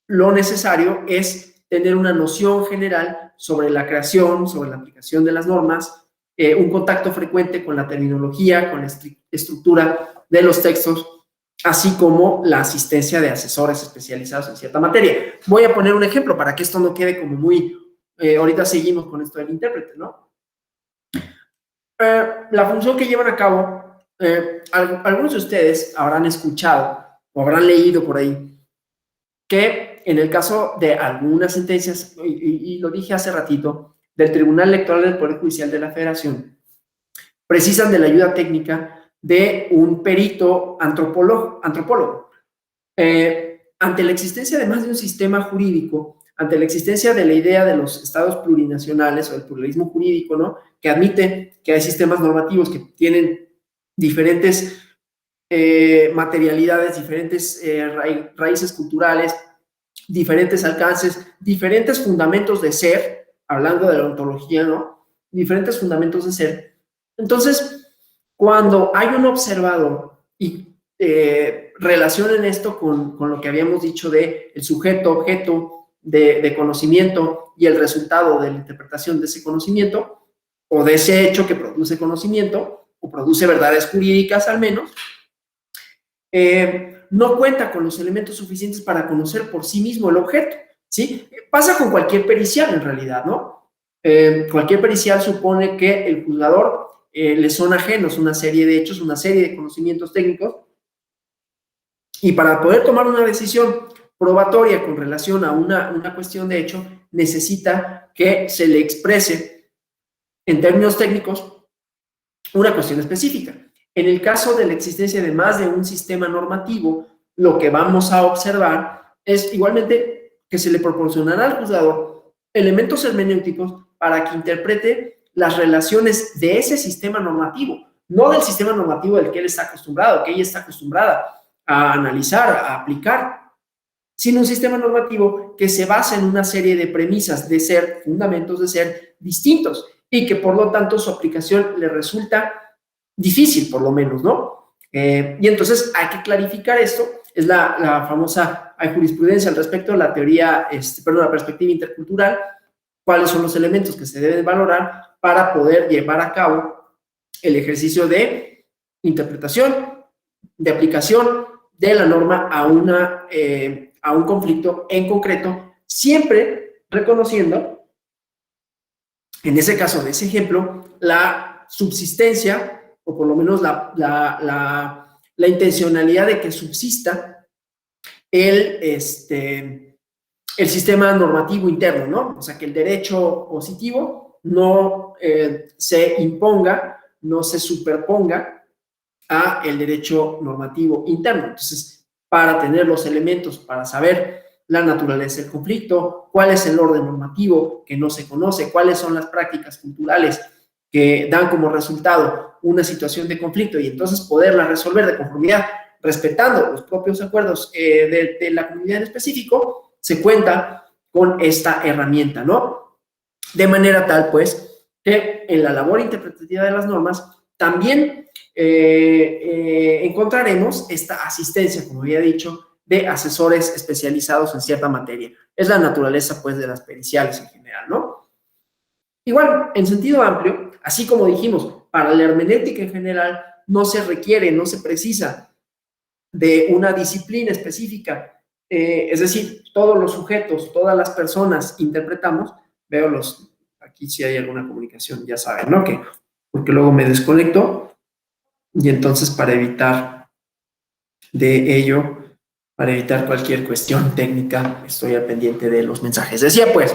lo necesario es tener una noción general sobre la creación, sobre la aplicación de las normas, un contacto frecuente con la terminología, con la estructura de los textos, así como la asistencia de asesores especializados en cierta materia. Voy a poner un ejemplo para que esto no quede como muy... ahorita seguimos con esto del intérprete, ¿no? La función que llevan a cabo, algunos de ustedes habrán escuchado o habrán leído por ahí que en el caso de algunas sentencias, y lo dije hace ratito, del Tribunal Electoral del Poder Judicial de la Federación, precisan de la ayuda técnica de un perito antropólogo. Ante la existencia además de un sistema jurídico, ante la existencia de la idea de los estados plurinacionales o del pluralismo jurídico, ¿no?, que admite que hay sistemas normativos que tienen diferentes materialidades, diferentes raíces culturales, diferentes alcances, diferentes fundamentos de ser, hablando de la ontología, ¿no?, diferentes fundamentos de ser. Entonces, cuando hay un observador y relacionen esto con lo que habíamos dicho de el sujeto, objeto de conocimiento y el resultado de la interpretación de ese conocimiento o de ese hecho que produce conocimiento o produce verdades jurídicas al menos, no cuenta con los elementos suficientes para conocer por sí mismo el objeto, ¿sí? Pasa con cualquier pericial en realidad, ¿no? Cualquier pericial supone que el juzgador le son ajenos una serie de hechos, una serie de conocimientos técnicos, y para poder tomar una decisión probatoria con relación a una cuestión de hecho, necesita que se le exprese en términos técnicos una cuestión específica. En el caso de la existencia de más de un sistema normativo, lo que vamos a observar es igualmente que se le proporcionará al juzgador elementos hermenéuticos para que interprete las relaciones de ese sistema normativo, no del sistema normativo del que él está acostumbrado, que ella está acostumbrada a analizar, a aplicar, sino un sistema normativo que se basa en una serie de premisas de ser, fundamentos de ser distintos, y que por lo tanto su aplicación le resulta difícil, por lo menos, ¿no? Y entonces hay que clarificar esto, es la famosa, hay jurisprudencia al respecto de la teoría, la perspectiva intercultural, cuáles son los elementos que se deben valorar para poder llevar a cabo el ejercicio de interpretación, de aplicación de la norma a un conflicto en concreto, siempre reconociendo, en ese caso, de ese ejemplo, la subsistencia, o por lo menos la intencionalidad de que subsista el sistema normativo interno, ¿no? O sea, que el derecho positivo no se imponga, no se superponga a el derecho normativo interno. Entonces, para tener los elementos, para saber la naturaleza del conflicto, cuál es el orden normativo que no se conoce, cuáles son las prácticas culturales que dan como resultado una situación de conflicto y entonces poderla resolver de conformidad, respetando los propios acuerdos de la comunidad en específico, se cuenta con esta herramienta, ¿no? De manera tal, pues, que en la labor interpretativa de las normas también encontraremos esta asistencia, como había dicho, de asesores especializados en cierta materia. Es la naturaleza, pues, de las periciales en general, ¿no? Igual, en sentido amplio, así como dijimos, para la hermenéutica en general no se requiere, no se precisa de una disciplina específica, es decir, todos los sujetos, todas las personas interpretamos, aquí si hay alguna comunicación, ya saben, ¿no? Porque luego me desconecto y entonces para evitar de ello, para evitar cualquier cuestión técnica, estoy al pendiente de los mensajes. Decía pues,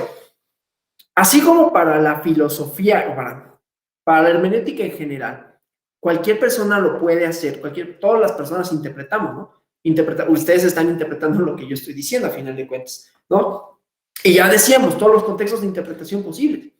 así como para la filosofía, o para la hermenéutica en general, cualquier persona lo puede hacer, todas las personas interpretamos, ¿no? Ustedes están interpretando lo que yo estoy diciendo a final de cuentas, ¿no? Y ya decíamos todos los contextos de interpretación posibles,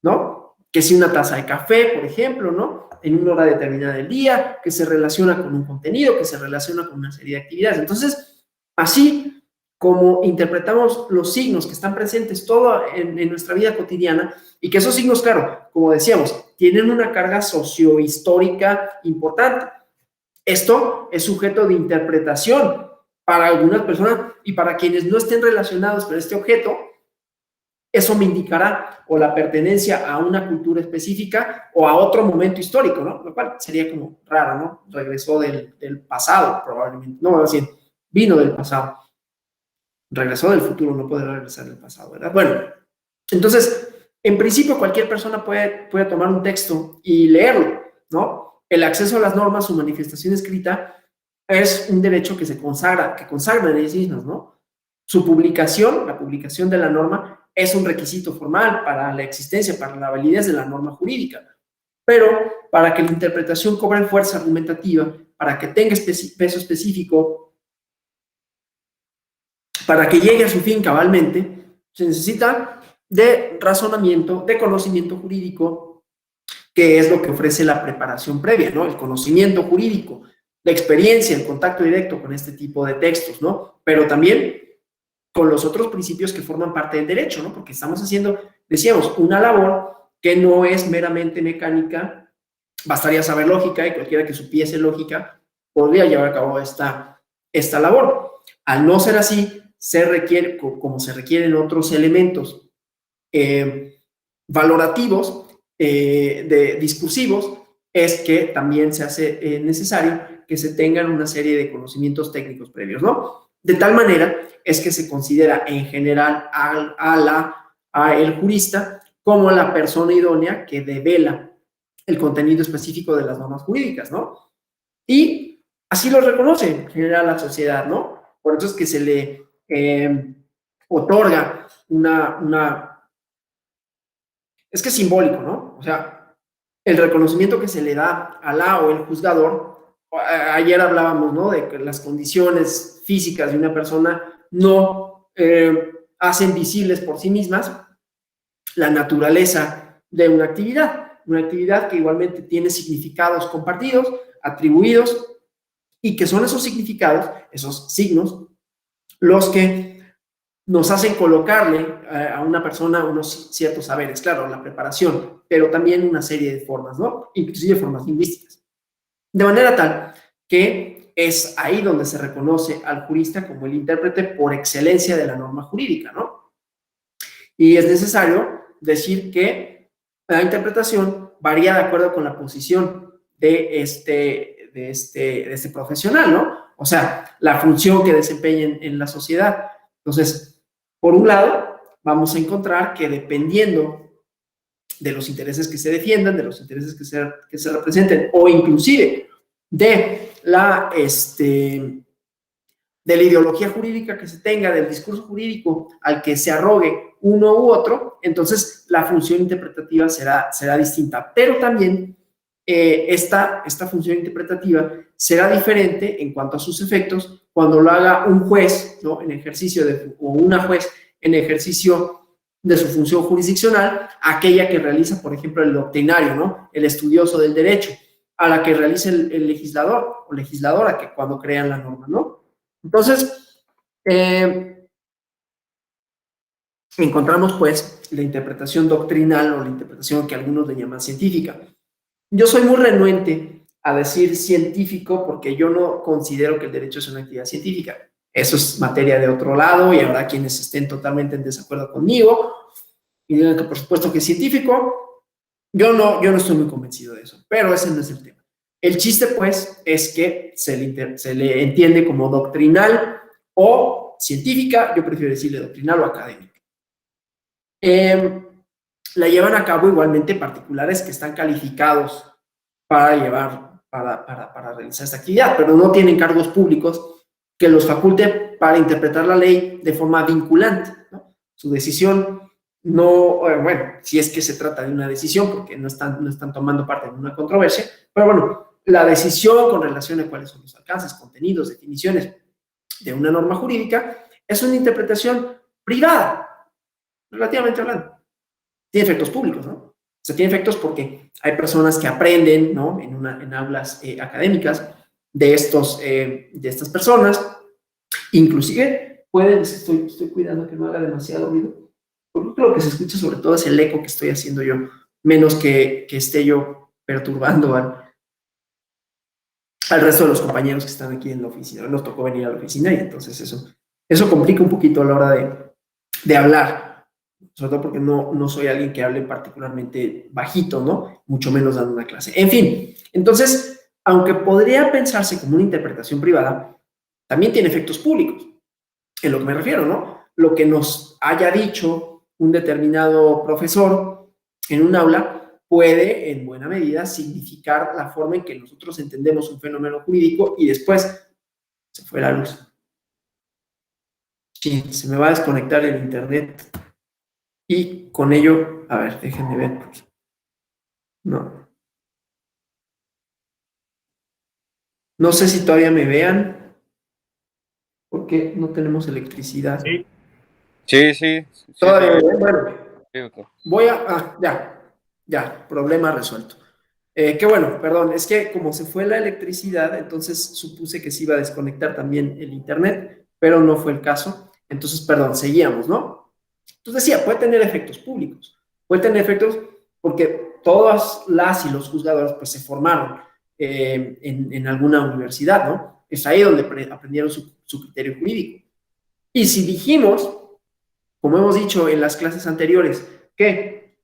¿no? Que si una taza de café, por ejemplo, ¿no? En una hora determinada del día, que se relaciona con un contenido, que se relaciona con una serie de actividades. Entonces, así como interpretamos los signos que están presentes todo en nuestra vida cotidiana, y que esos signos, claro, como decíamos, tienen una carga sociohistórica importante. Esto es sujeto de interpretación para algunas personas y para quienes no estén relacionados con este objeto, eso me indicará o la pertenencia a una cultura específica o a otro momento histórico, ¿no? Lo cual sería como raro, ¿no? Regresó del pasado, probablemente. No, así, vino del pasado. Regresó del futuro, no puede regresar del pasado, ¿verdad? Bueno, entonces, en principio cualquier persona puede tomar un texto y leerlo, ¿no? El acceso a las normas, su manifestación escrita, es un derecho que consagra en ellos mismos, ¿no? Su publicación, la publicación de la norma, es un requisito formal para la existencia, para la validez de la norma jurídica. Pero para que la interpretación cobre fuerza argumentativa, para que tenga peso específico, para que llegue a su fin cabalmente, se necesita de razonamiento, de conocimiento jurídico, que es lo que ofrece la preparación previa, ¿no? El conocimiento jurídico, la experiencia, el contacto directo con este tipo de textos, ¿no? Pero también con los otros principios que forman parte del derecho, ¿no? Porque estamos haciendo, decíamos, una labor que no es meramente mecánica, bastaría saber lógica y cualquiera que supiese lógica podría llevar a cabo esta labor. Al no ser así, se requiere, como se requieren otros elementos valorativos, discursivos, es que también se hace necesario que se tengan una serie de conocimientos técnicos previos, ¿no? De tal manera es que se considera en general a el jurista como la persona idónea que devela el contenido específico de las normas jurídicas, ¿no? Y así lo reconoce en general la sociedad, ¿no? Por eso es que se le otorga es que es simbólico, ¿no? O sea, el reconocimiento que se le da a la o el juzgador, ayer hablábamos, ¿no? De que las condiciones físicas de una persona no hacen visibles por sí mismas la naturaleza de una actividad que igualmente tiene significados compartidos, atribuidos, y que son esos significados, esos signos, los que nos hacen colocarle a una persona unos ciertos saberes, claro, la preparación, pero también una serie de formas, ¿no? Inclusive formas lingüísticas. De manera tal que es ahí donde se reconoce al jurista como el intérprete por excelencia de la norma jurídica, ¿no? Y es necesario decir que la interpretación varía de acuerdo con la posición de este profesional, ¿no? O sea, la función que desempeñen en la sociedad. Entonces, por un lado, vamos a encontrar que dependiendo de los intereses que se defiendan, de los intereses que se representen, o inclusive de de la ideología jurídica que se tenga, del discurso jurídico al que se arrogue uno u otro, entonces la función interpretativa será distinta. Pero también esta función interpretativa será diferente en cuanto a sus efectos cuando lo haga un juez, ¿no? En ejercicio o una juez en ejercicio de su función jurisdiccional, aquella que realiza, por ejemplo, el doctrinario, ¿no? El estudioso del derecho, a la que realiza el legislador o legisladora, que cuando crean la norma, ¿no? Entonces, encontramos pues la interpretación doctrinal o la interpretación que algunos le llaman científica. Yo soy muy renuente a decir científico porque yo no considero que el derecho es una actividad científica. Eso es materia de otro lado y habrá quienes estén totalmente en desacuerdo conmigo y digan que por supuesto que es científico. Yo no estoy muy convencido de eso, pero ese no es el tema. El chiste, pues, es que se le entiende como doctrinal o científica, yo prefiero decirle doctrinal o académica. La llevan a cabo igualmente particulares que están calificados para realizar esta actividad, pero no tienen cargos públicos que los faculte para interpretar la ley de forma vinculante, ¿no? Su decisión no, bueno, si es que se trata de una decisión, porque no están tomando parte en una controversia, pero bueno, la decisión con relación a cuáles son los alcances, contenidos, definiciones de una norma jurídica es una interpretación privada, relativamente hablando. Tiene efectos públicos, ¿no? O sea, tiene efectos porque hay personas que aprenden, ¿no? En aulas académicas de estas personas, inclusive pueden, estoy cuidando que no haga demasiado ruido, porque lo que se escucha sobre todo es el eco que estoy haciendo yo, menos que esté yo perturbando al resto de los compañeros que están aquí en la oficina. Nos tocó venir a la oficina y entonces eso complica un poquito a la hora de hablar, sobre todo porque no soy alguien que hable particularmente bajito, ¿no? Mucho menos dando una clase. En fin, entonces, aunque podría pensarse como una interpretación privada, también tiene efectos públicos. En lo que me refiero, ¿no? Lo que nos haya dicho un determinado profesor en un aula puede, en buena medida, significar la forma en que nosotros entendemos un fenómeno jurídico y después se fue la luz. Sí, se me va a desconectar el internet y con ello, a ver, déjenme ver. No. No sé si todavía me vean porque no tenemos electricidad. Sí. Todavía, bueno, Sí, okay. voy a, ya, problema resuelto. Qué bueno, perdón, es que como se fue la electricidad, entonces supuse que se iba a desconectar también el internet, pero no fue el caso. Entonces, perdón, seguíamos, ¿no? Entonces decía, puede tener efectos públicos, puede tener efectos porque todas las y los juzgadores pues se formaron en alguna universidad, ¿no? Es ahí donde aprendieron su criterio jurídico. Y si dijimos, como hemos dicho en las clases anteriores, que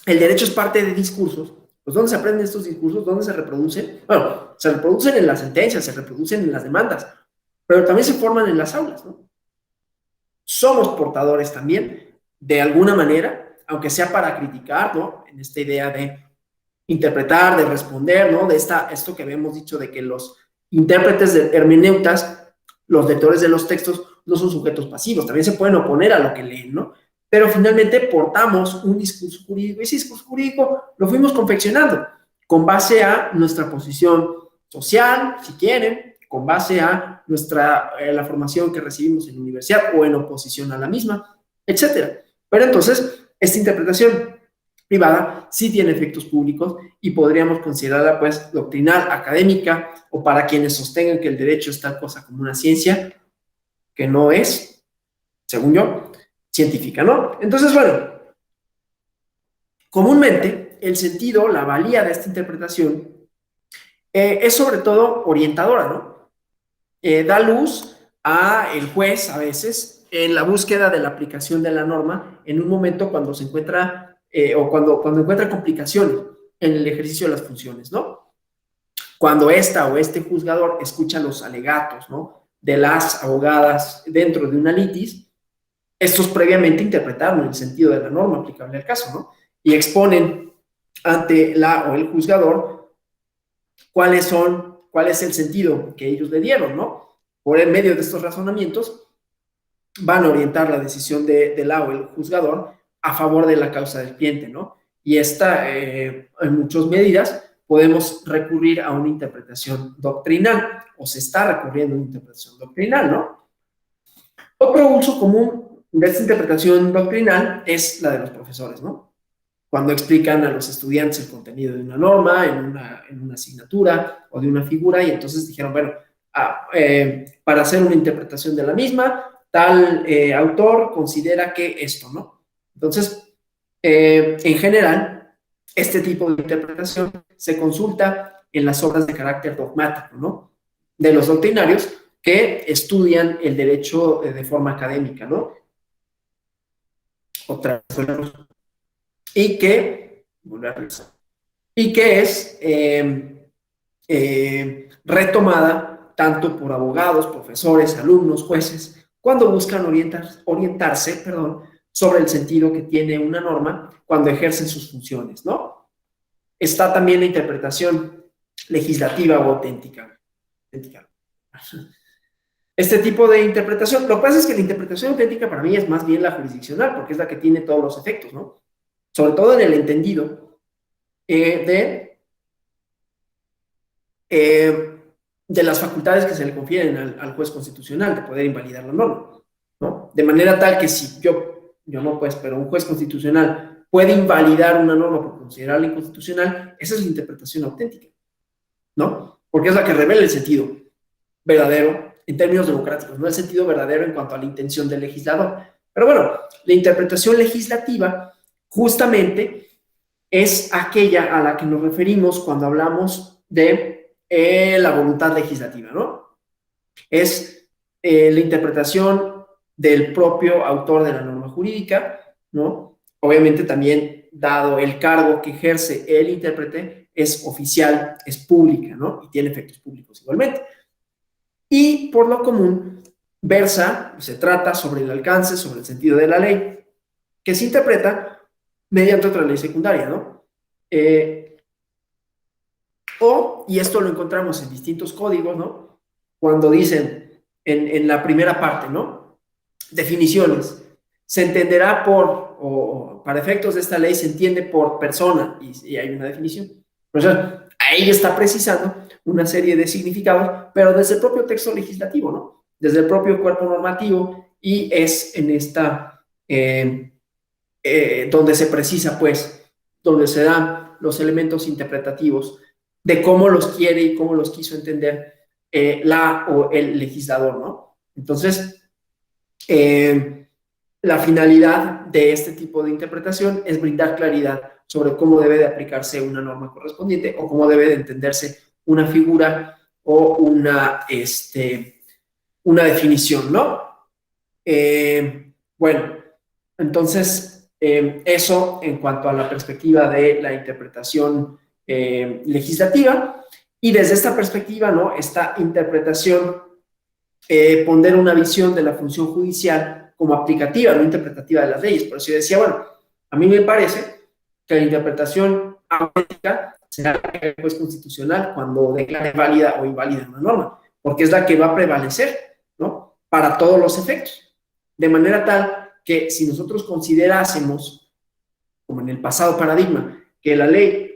el derecho es parte de discursos, pues ¿dónde se aprenden estos discursos? ¿Dónde se reproducen? Bueno, se reproducen en las sentencias, se reproducen en las demandas, pero también se forman en las aulas, ¿no? Somos portadores también, de alguna manera, aunque sea para criticar, ¿no? En esta idea de interpretar, de responder, ¿no? De esto que habíamos dicho de que los intérpretes de hermeneutas, los lectores de los textos, no son sujetos pasivos, también se pueden oponer a lo que leen, ¿no? Pero finalmente portamos un discurso jurídico, y ese discurso jurídico lo fuimos confeccionando con base a nuestra posición social, si quieren, con base a la formación que recibimos en la universidad o en oposición a la misma, etcétera. Pero entonces, esta interpretación privada sí tiene efectos públicos y podríamos considerarla, pues, doctrinal, académica, o para quienes sostengan que el derecho es tal cosa como una ciencia, que no es, según yo, científica, ¿no? Entonces, bueno, comúnmente el sentido, la valía de esta interpretación es sobre todo orientadora, ¿no? Da luz a el juez a veces en la búsqueda de la aplicación de la norma en un momento cuando se encuentra o cuando encuentra complicaciones en el ejercicio de las funciones, ¿no? Cuando esta o este juzgador escucha los alegatos, ¿no? De las abogadas dentro de una litis, estos previamente interpretaron el sentido de la norma aplicable al caso, ¿no? Y exponen ante la o el juzgador cuál es el sentido que ellos le dieron, ¿no? Por el medio de estos razonamientos van a orientar la decisión de la o el juzgador a favor de la causa del cliente, ¿no? Y en muchas medidas podemos recurrir a una interpretación doctrinal, o se está recurriendo a una interpretación doctrinal, ¿no? Otro uso común de esta interpretación doctrinal es la de los profesores, ¿no? Cuando explican a los estudiantes el contenido de una norma, en una asignatura o de una figura, y entonces dijeron, bueno, para hacer una interpretación de la misma, tal autor considera que esto, ¿no? Entonces, en general, este tipo de interpretación se consulta en las obras de carácter dogmático, ¿no? De los doctrinarios que estudian el derecho de forma académica, ¿no? Otra vez, y que es retomada tanto por abogados, profesores, alumnos, jueces, cuando buscan orientarse sobre el sentido que tiene una norma cuando ejercen sus funciones, ¿no? Está también la interpretación legislativa o auténtica. Este tipo de interpretación, lo que pasa es que la interpretación auténtica para mí es más bien la jurisdiccional, porque es la que tiene todos los efectos, ¿no? Sobre todo en el entendido de las facultades que se le confieren al juez constitucional de poder invalidar la norma, ¿no? De manera tal que si yo no, pues, pero un juez constitucional puede invalidar una norma por considerarla inconstitucional, esa es la interpretación auténtica, ¿no? Porque es la que revela el sentido verdadero en términos democráticos, no el sentido verdadero en cuanto a la intención del legislador. Pero bueno, la interpretación legislativa justamente es aquella a la que nos referimos cuando hablamos de la voluntad legislativa, ¿no? Es la interpretación del propio autor de la norma jurídica, ¿no? Obviamente también, dado el cargo que ejerce el intérprete, es oficial, es pública, ¿no? Y tiene efectos públicos igualmente. Y por lo común se trata sobre el alcance, sobre el sentido de la ley, que se interpreta mediante otra ley secundaria, ¿no? Y esto lo encontramos en distintos códigos, ¿no? Cuando dicen en la primera parte, ¿no? Definiciones. Se entenderá o para efectos de esta ley se entiende por persona, y hay una definición. O sea, ahí está precisando una serie de significados, pero desde el propio texto legislativo, ¿no? Desde el propio cuerpo normativo, y es en esta donde se precisa, pues, donde se dan los elementos interpretativos de cómo los quiere y cómo los quiso entender la o el legislador, ¿no? Entonces, la finalidad de este tipo de interpretación es brindar claridad sobre cómo debe de aplicarse una norma correspondiente o cómo debe de entenderse una figura o una definición, ¿no? Bueno, entonces, eso en cuanto a la perspectiva de la interpretación legislativa. Y desde esta perspectiva, ¿no? Esta interpretación pondera una visión de la función judicial como aplicativa, no interpretativa de las leyes. Por eso yo decía, bueno, A mí me parece que la interpretación auténtica será el juez constitucional cuando declare válida o inválida una norma, porque es la que va a prevalecer, ¿no? Para todos los efectos. De manera tal que si nosotros considerásemos, como en el pasado paradigma, que la ley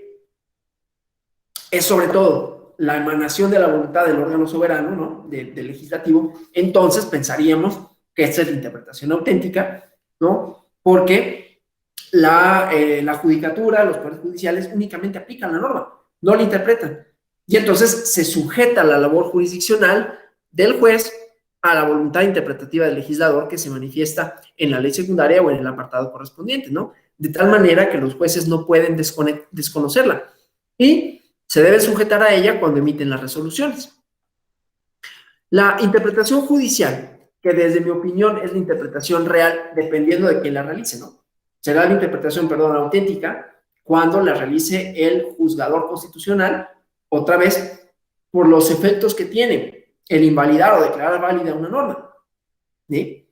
es sobre todo la emanación de la voluntad del órgano soberano, ¿no? Del legislativo, entonces pensaríamos que esta es la interpretación auténtica, ¿no? Porque la judicatura, los poderes judiciales únicamente aplican la norma, no la interpretan. Y entonces se sujeta la labor jurisdiccional del juez a la voluntad interpretativa del legislador que se manifiesta en la ley secundaria o en el apartado correspondiente, ¿no? De tal manera que los jueces no pueden desconocerla. Y se debe sujetar a ella cuando emiten las resoluciones. La interpretación judicial, que desde mi opinión es la interpretación real, dependiendo de quién la realice, ¿no? Será la interpretación, perdón, auténtica, cuando la realice el juzgador constitucional, otra vez, por los efectos que tiene el invalidar o declarar válida una norma, ¿sí?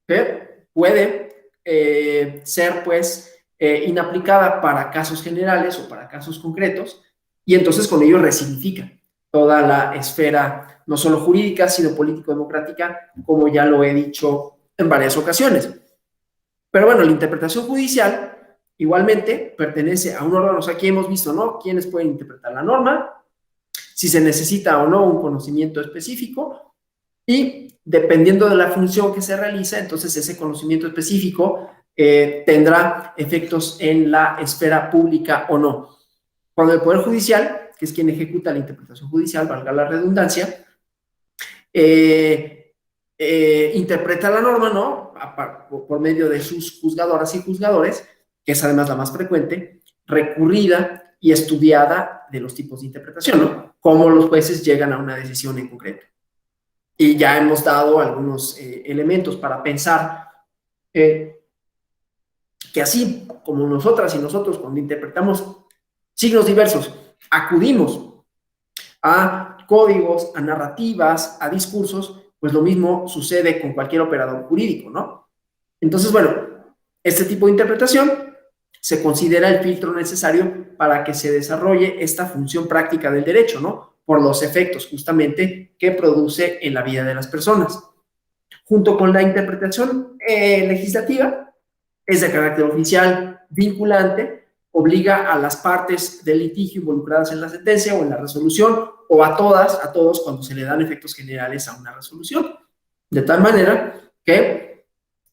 Que puede ser, pues, inaplicada para casos generales o para casos concretos, y entonces con ello resignifica toda la esfera, no solo jurídica, sino político-democrática, como ya lo he dicho en varias ocasiones. Pero bueno, la interpretación judicial igualmente pertenece a un órgano, o sea, aquí hemos visto, ¿no? Quiénes pueden interpretar la norma, si se necesita o no un conocimiento específico, y dependiendo de la función que se realiza, entonces ese conocimiento específico tendrá efectos en la esfera pública o no. Cuando el Poder Judicial, que es quien ejecuta la interpretación judicial, valga la redundancia, interpreta la norma, ¿no? Por medio de sus juzgadoras y juzgadores, que es además la más frecuente, recurrida y estudiada de los tipos de interpretación, ¿no? Cómo los jueces llegan a una decisión en concreto. Y ya hemos dado algunos elementos para pensar que así como nosotras y nosotros cuando interpretamos signos diversos, acudimos a códigos, a narrativas, a discursos, pues lo mismo sucede con cualquier operador jurídico, ¿no? Entonces, bueno, este tipo de interpretación se considera el filtro necesario para que se desarrolle esta función práctica del derecho, ¿no? Por los efectos justamente que produce en la vida de las personas. Junto con la interpretación legislativa, es de carácter oficial, vinculante, obliga a las partes del litigio involucradas en la sentencia o en la resolución, o a todas, a todos, cuando se le dan efectos generales a una resolución. De tal manera que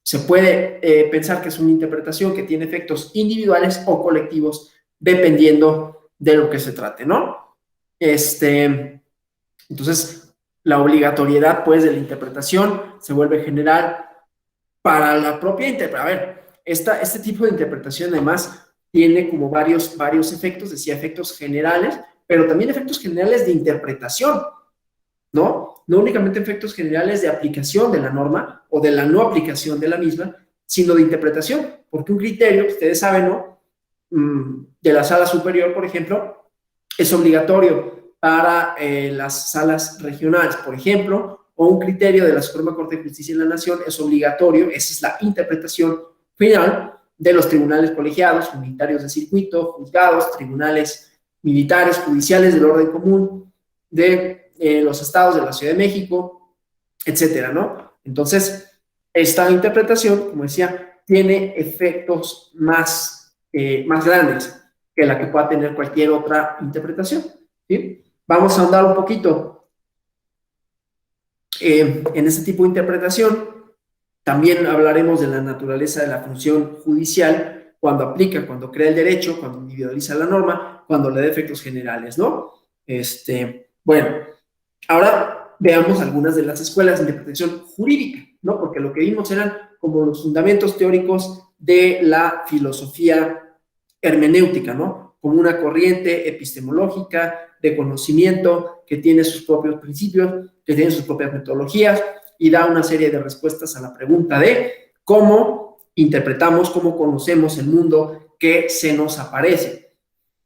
se puede pensar que es una interpretación que tiene efectos individuales o colectivos, dependiendo de lo que se trate, ¿no? Entonces, la obligatoriedad, pues, de la interpretación se vuelve general para la propia interpretación. A ver, este tipo de interpretación, además, tiene como varios efectos, decía efectos generales, pero también efectos generales de interpretación, ¿no? No únicamente efectos generales de aplicación de la norma o de la no aplicación de la misma, sino de interpretación, porque un criterio, ustedes saben, ¿no? De la sala superior, por ejemplo, es obligatorio para las salas regionales, por ejemplo, o un criterio de la Suprema Corte de Justicia de la Nación es obligatorio, esa es la interpretación final de los tribunales colegiados, unitarios de circuito, juzgados, tribunales militares, judiciales del orden común, de los estados de la Ciudad de México, etcétera, ¿no? Entonces, esta interpretación, como decía, tiene efectos más grandes que la que pueda tener cualquier otra interpretación, ¿sí? Vamos a ahondar un poquito en este tipo de interpretación. También hablaremos de la naturaleza de la función judicial cuando aplica, cuando crea el derecho, cuando individualiza la norma, cuando le da efectos generales, ¿no? Bueno, ahora veamos algunas de las escuelas de interpretación jurídica, ¿no? Porque lo que vimos eran como los fundamentos teóricos de la filosofía hermenéutica, ¿no? Como una corriente epistemológica de conocimiento que tiene sus propios principios, que tiene sus propias metodologías y da una serie de respuestas a la pregunta de cómo interpretamos, cómo conocemos el mundo que se nos aparece,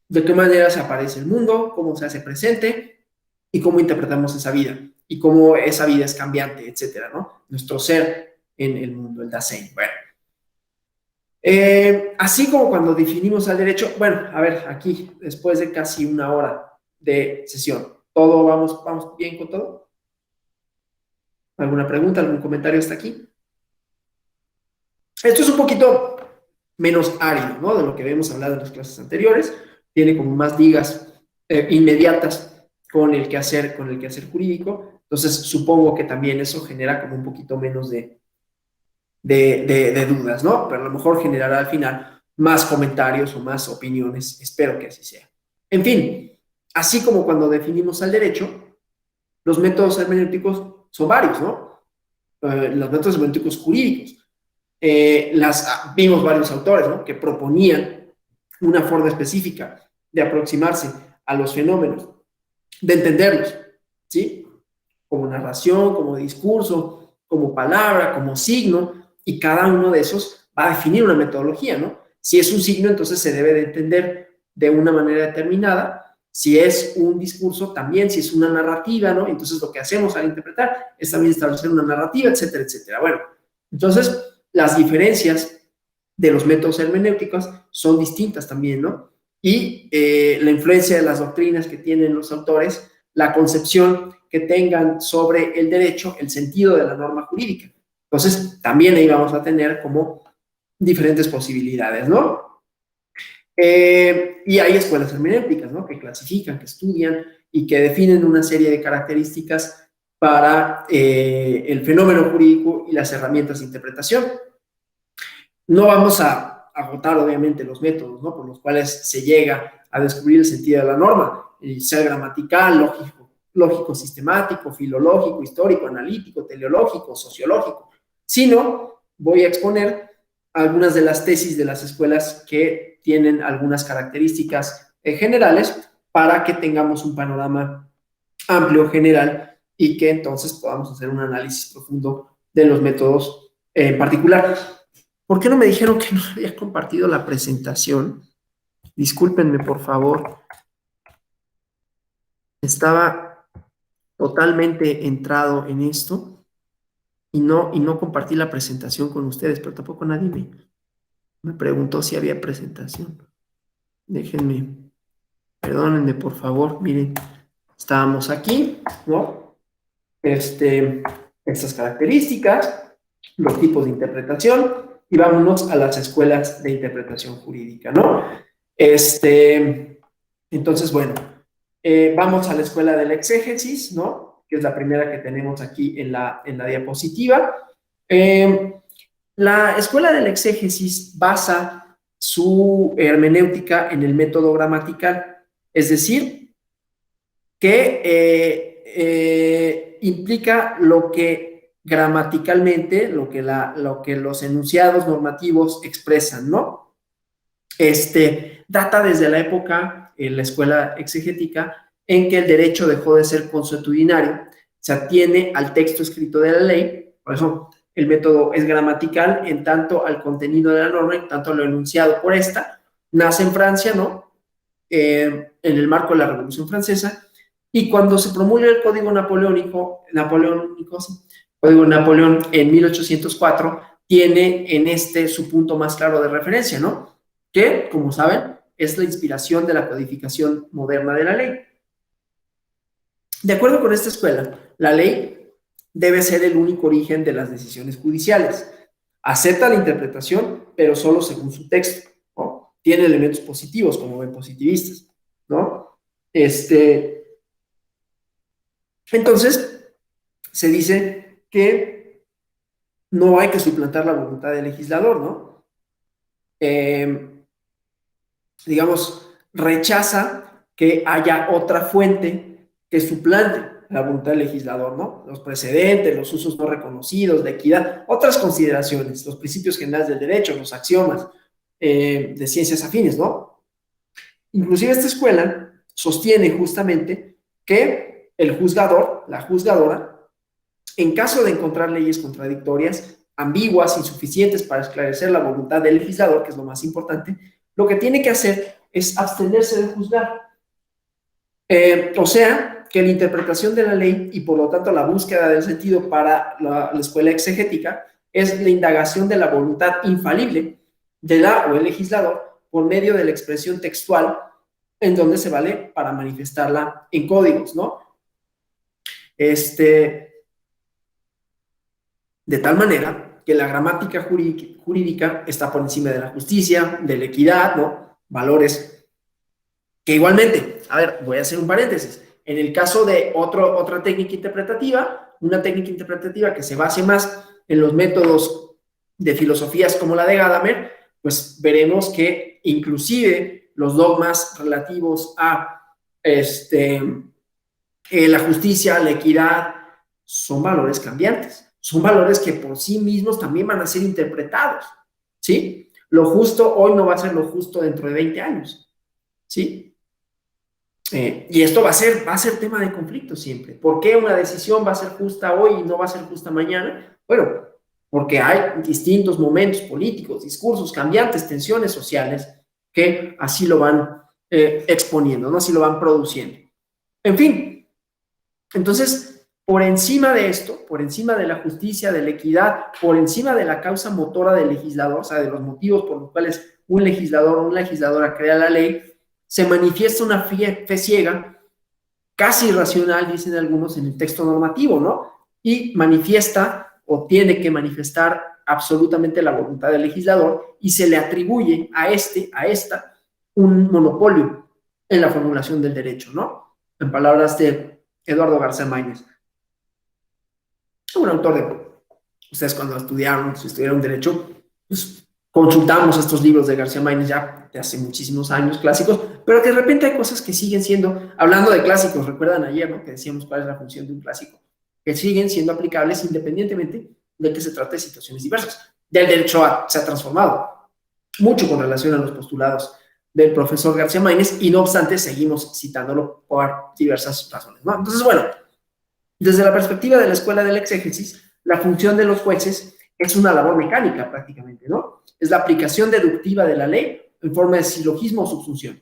de qué manera se aparece el mundo, cómo se hace presente y cómo interpretamos esa vida y cómo esa vida es cambiante, etcétera, ¿no? Nuestro ser en el mundo, el Dasein. Bueno, Así como cuando definimos al derecho, bueno, a ver, aquí, después de casi una hora de sesión, ¿todo vamos bien con todo? ¿Alguna pregunta, algún comentario hasta aquí? Esto es un poquito menos árido, ¿no? De lo que habíamos hablado en las clases anteriores. Tiene como más ligas inmediatas con el quehacer jurídico. Entonces, supongo que también eso genera como un poquito menos de dudas, ¿no? Pero a lo mejor generará al final más comentarios o más opiniones. Espero que así sea. En fin, así como cuando definimos al derecho, los métodos hermenéuticos son varios, ¿no? Los métodos hermenéuticos jurídicos. Vimos varios autores, ¿no? Que proponían una forma específica de aproximarse a los fenómenos, de entenderlos, ¿sí? Como narración, como discurso, como palabra, como signo, y cada uno de esos va a definir una metodología, ¿no? Si es un signo, entonces se debe de entender de una manera determinada. Si es un discurso, también, si es una narrativa, ¿no? Entonces lo que hacemos al interpretar es también establecer una narrativa, etcétera, etcétera. Bueno, entonces las diferencias de los métodos hermenéuticos son distintas también, ¿no? Y la influencia de las doctrinas que tienen los autores, la concepción que tengan sobre el derecho, el sentido de la norma jurídica. Entonces, también ahí vamos a tener como diferentes posibilidades, ¿no? Y hay escuelas hermenéuticas, ¿no? Que clasifican, que estudian y que definen una serie de características para el fenómeno jurídico y las herramientas de interpretación. No vamos a agotar, obviamente, los métodos, ¿no? Por los cuales se llega a descubrir el sentido de la norma, sea gramatical, lógico, sistemático, filológico, histórico, analítico, teleológico, sociológico, sino voy a exponer algunas de las tesis de las escuelas que tienen algunas características generales para que tengamos un panorama amplio, general, y que entonces podamos hacer un análisis profundo de los métodos en particular. ¿Por qué no me dijeron que no había compartido la presentación? Discúlpenme, por favor. Estaba totalmente entrado en esto y no compartí la presentación con ustedes, pero tampoco nadie me preguntó si había presentación. Déjenme, perdónenme, por favor. Miren, estábamos aquí, ¿no? Estas características, los tipos de interpretación, y vámonos a las escuelas de interpretación jurídica, ¿no? Entonces, bueno, vamos a la escuela de la exégesis, ¿no? Que es la primera que tenemos aquí en la diapositiva. La escuela de la exégesis basa su hermenéutica en el método gramatical, es decir, que implica lo que gramaticalmente, lo que los enunciados normativos expresan, ¿no? Data desde la época, en la escuela exegética, en que el derecho dejó de ser consuetudinario, se atiene al texto escrito de la ley, por eso el método es gramatical en tanto al contenido de la norma, en tanto a lo enunciado por esta, nace en Francia, ¿no? En el marco de la Revolución Francesa, y cuando se promulga el Código Napoleónico, Código Napoleón en 1804, tiene en su punto más claro de referencia, ¿no? Que, como saben, es la inspiración de la codificación moderna de la ley. De acuerdo con esta escuela, la ley debe ser el único origen de las decisiones judiciales. Acepta la interpretación, pero solo según su texto, ¿no? Tiene elementos positivos, como ven positivistas, ¿no? Entonces, se dice que no hay que suplantar la voluntad del legislador, ¿no? Digamos, rechaza que haya otra fuente que suplante la voluntad del legislador, ¿no? Los precedentes, los usos no reconocidos, la equidad, otras consideraciones, los principios generales del derecho, los axiomas de ciencias afines, ¿no? Inclusive esta escuela sostiene justamente que el juzgador, la juzgadora, en caso de encontrar leyes contradictorias, ambiguas, insuficientes para esclarecer la voluntad del legislador, que es lo más importante, lo que tiene que hacer es abstenerse de juzgar. O sea, que la interpretación de la ley y por lo tanto la búsqueda del sentido para la escuela exegética es la indagación de la voluntad infalible de la o el legislador por medio de la expresión textual en donde se vale para manifestarla en códigos, ¿no? De tal manera que la gramática jurídica está por encima de la justicia, de la equidad, ¿no? Valores que igualmente, a ver, voy a hacer un paréntesis. En el caso de otra técnica interpretativa, una técnica interpretativa que se base más en los métodos de filosofías como la de Gadamer, pues veremos que inclusive los dogmas relativos a la justicia, la equidad, son valores cambiantes. Son valores que por sí mismos también van a ser interpretados, ¿sí? Lo justo hoy no va a ser lo justo dentro de 20 años, ¿sí? Y esto va a ser tema de conflicto siempre. ¿Por qué una decisión va a ser justa hoy y no va a ser justa mañana? Bueno, porque hay distintos momentos políticos, discursos cambiantes, tensiones sociales que así lo van exponiendo, ¿no? Así lo van produciendo. En fin, entonces, por encima de esto, por encima de la justicia, de la equidad, por encima de la causa motora del legislador, o sea, de los motivos por los cuales un legislador o una legisladora crea la ley, se manifiesta una fe ciega, casi irracional, dicen algunos, en el texto normativo, ¿no? Y manifiesta o tiene que manifestar absolutamente la voluntad del legislador y se le atribuye a esta, un monopolio en la formulación del derecho, ¿no? En palabras de Eduardo García Maínez, un autor de, ustedes cuando estudiaron derecho, pues consultamos estos libros de García Maínez ya de hace muchísimos años, clásicos, pero que de repente hay cosas que siguen siendo, hablando de clásicos, recuerdan ayer, ¿no? Que decíamos cuál es la función de un clásico, que siguen siendo aplicables independientemente de que se trate de situaciones diversas. Ya el derecho se ha transformado mucho con relación a los postulados del profesor García Maínez y no obstante seguimos citándolo por diversas razones, ¿no? Entonces, bueno, desde la perspectiva de la escuela del exégesis, la función de los jueces es una labor mecánica prácticamente, ¿no? Es la aplicación deductiva de la ley en forma de silogismo o subsunción,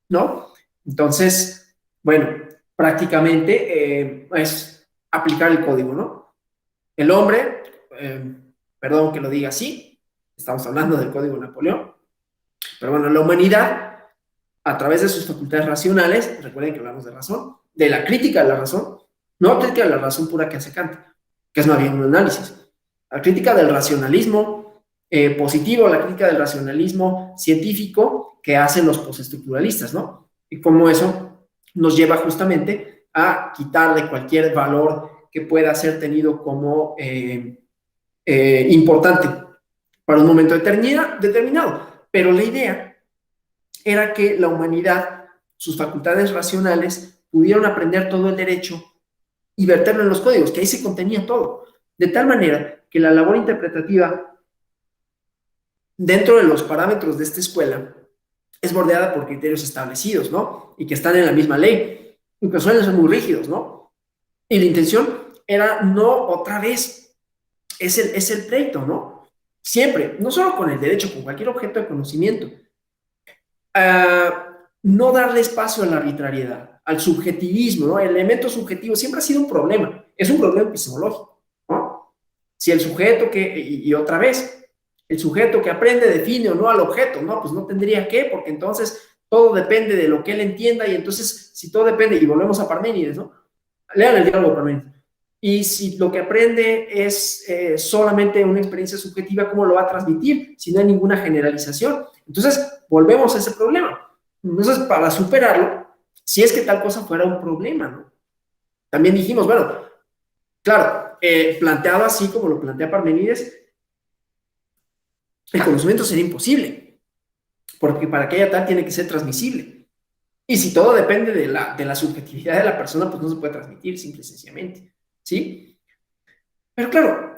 ¿no? Entonces, bueno, prácticamente es aplicar el código, ¿no? El hombre, perdón que lo diga así, estamos hablando del Código de Napoleón, pero bueno, la humanidad, a través de sus facultades racionales, recuerden que hablamos de razón, de la crítica de la razón, no crítica de la razón pura que hace Kant, que es más bien un análisis. La crítica del racionalismo positivo, la crítica del racionalismo científico que hacen los postestructuralistas, ¿no? Y cómo eso nos lleva justamente a quitarle cualquier valor que pueda ser tenido como importante para un momento determinado. Pero la idea era que la humanidad, sus facultades racionales, pudieron aprender todo el derecho y verterlo en los códigos, que ahí se contenía todo. De tal manera que la labor interpretativa dentro de los parámetros de esta escuela es bordeada por criterios establecidos, ¿no? Y que están en la misma ley, y que suelen ser muy rígidos, ¿no? Y la intención era no otra vez, es el pleito, ¿no? Siempre, no solo con el derecho, con cualquier objeto de conocimiento, no darle espacio a la arbitrariedad, al subjetivismo, ¿no? El elemento subjetivo siempre ha sido un problema, es un problema epistemológico, ¿no? Si el sujeto y otra vez, el sujeto que aprende define o no al objeto, ¿no? Pues no tendría que, porque entonces todo depende de lo que él entienda y entonces si todo depende, y volvemos a Parménides, ¿no? Lean el diálogo de Parménides. Y si lo que aprende es solamente una experiencia subjetiva, ¿cómo lo va a transmitir si no hay ninguna generalización? Entonces, volvemos a ese problema. Entonces, para superarlo, si es que tal cosa fuera un problema, ¿no? También dijimos, bueno, claro, planteado así como lo plantea Parménides, el conocimiento sería imposible, porque para que haya tal tiene que ser transmisible. Y si todo depende de la subjetividad de la persona, pues no se puede transmitir, simple y sencillamente, ¿sí? Pero claro,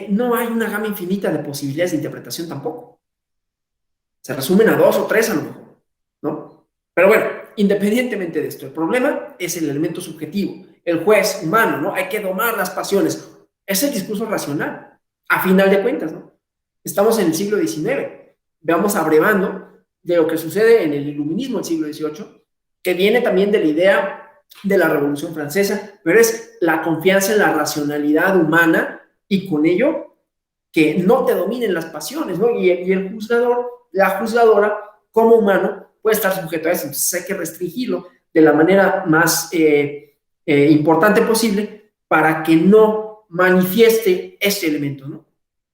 no hay una gama infinita de posibilidades de interpretación tampoco. Se resumen a 2 o 3 a lo mejor, ¿no? Pero bueno, independientemente de esto, el problema es el elemento subjetivo, el juez humano, ¿no? Hay que domar las pasiones. Es el discurso racional, a final de cuentas, ¿no? Estamos en el siglo XIX, vamos abrevando de lo que sucede en el iluminismo del siglo XVIII, que viene también de la idea de la Revolución Francesa, pero es la confianza en la racionalidad humana y con ello que no te dominen las pasiones, ¿no? Y el juzgador, la juzgadora, como humano, puede estar sujeto a eso. Entonces hay que restringirlo de la manera más importante posible para que no manifieste este elemento, ¿no?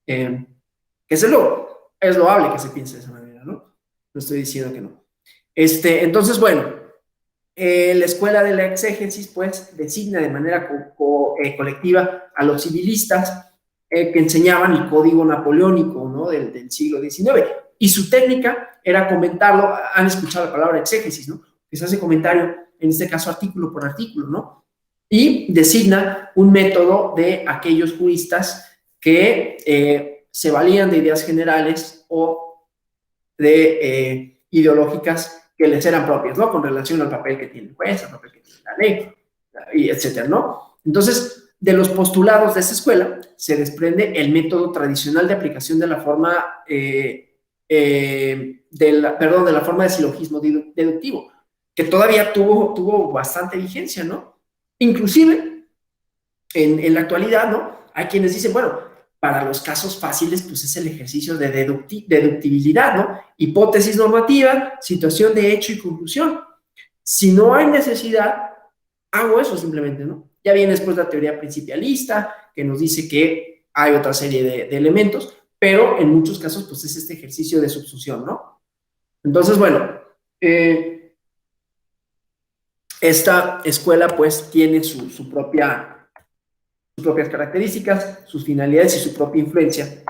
Que es loable que se piense de esa manera, ¿no? No estoy diciendo que no. Entonces, bueno, la escuela de la exégesis, pues, designa de manera colectiva a los civilistas que enseñaban el código napoleónico, ¿no? Del siglo XIX. Y su técnica era comentarlo, han escuchado la palabra exégesis, ¿no? Que se hace comentario, en este caso artículo por artículo, ¿no? Y designa un método de aquellos juristas que se valían de ideas generales o de ideológicas que les eran propias, ¿no? Con relación al papel que tiene el juez, al papel que tiene la ley, y etcétera, ¿no? Entonces, de los postulados de esta escuela se desprende el método tradicional de aplicación de la forma, de la forma de silogismo deductivo, que todavía tuvo bastante vigencia, ¿no? Inclusive, en la actualidad, ¿no? Hay quienes dicen, bueno, para los casos fáciles, pues es el ejercicio de deductibilidad, ¿no? Hipótesis normativa, situación de hecho y conclusión. Si no hay necesidad, hago eso simplemente, ¿no? Ya viene después la teoría principialista, que nos dice que hay otra serie de elementos, pero en muchos casos, pues es este ejercicio de subsunción, ¿no? Entonces, bueno, esta escuela, pues, tiene sus propias características, sus finalidades y su propia influencia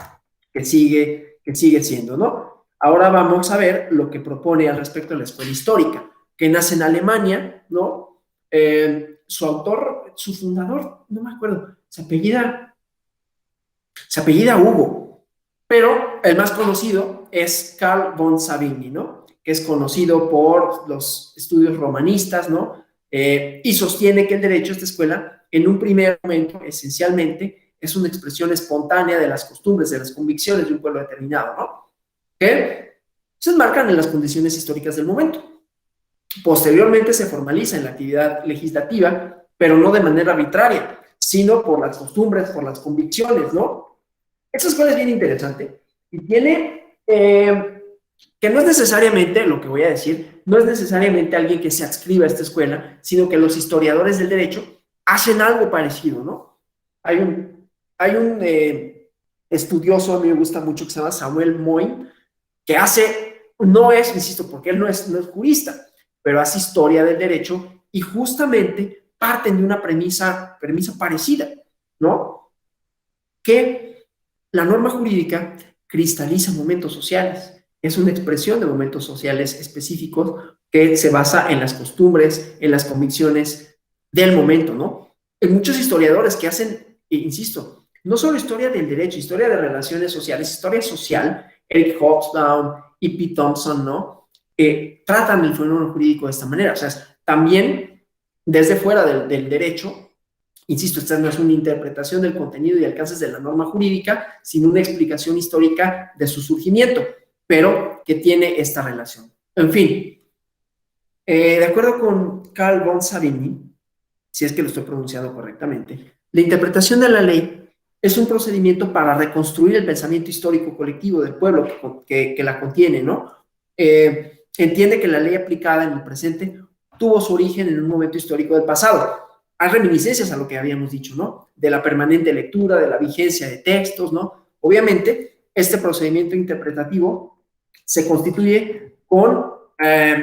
que sigue siendo, ¿no? Ahora vamos a ver lo que propone al respecto de la escuela histórica, que nace en Alemania, ¿no? Su autor, su fundador, no me acuerdo, se apellida Hugo, pero el más conocido es Carl von Savigny, ¿no? Que es conocido por los estudios romanistas, ¿no? Y sostiene que el derecho a esta escuela, en un primer momento, esencialmente, es una expresión espontánea de las costumbres, de las convicciones de un pueblo determinado, ¿no? Que se enmarcan en las condiciones históricas del momento. Posteriormente se formaliza en la actividad legislativa, pero no de manera arbitraria, sino por las costumbres, por las convicciones, ¿no? Esa escuela es bien interesante y tiene, que no es necesariamente, lo que voy a decir, no es necesariamente alguien que se adscriba a esta escuela, sino que los historiadores del derecho hacen algo parecido, ¿no? Hay un estudioso, a mí me gusta mucho, que se llama Samuel Moyn, que no es, insisto, porque él no es jurista, pero hace historia del derecho y justamente parten de una premisa parecida, ¿no? Que la norma jurídica cristaliza momentos sociales, es una expresión de momentos sociales específicos que se basa en las costumbres, en las convicciones del momento, ¿no? Hay muchos historiadores que hacen, insisto, no solo historia del derecho, historia de relaciones sociales, historia social, Eric Hobsbawm y P. Thompson, ¿no? Tratan el fenómeno jurídico de esta manera. O sea, también desde fuera del derecho, insisto, esta no es una interpretación del contenido y alcances de la norma jurídica, sino una explicación histórica de su surgimiento, pero que tiene esta relación. En fin, de acuerdo con Carl von Savigny, si es que lo estoy pronunciando correctamente, la interpretación de la ley es un procedimiento para reconstruir el pensamiento histórico colectivo del pueblo que la contiene, ¿no? Entiende que la ley aplicada en el presente tuvo su origen en un momento histórico del pasado. Hay reminiscencias a lo que habíamos dicho, ¿no? De la permanente lectura, de la vigencia de textos, ¿no? Obviamente, este procedimiento interpretativo se constituye con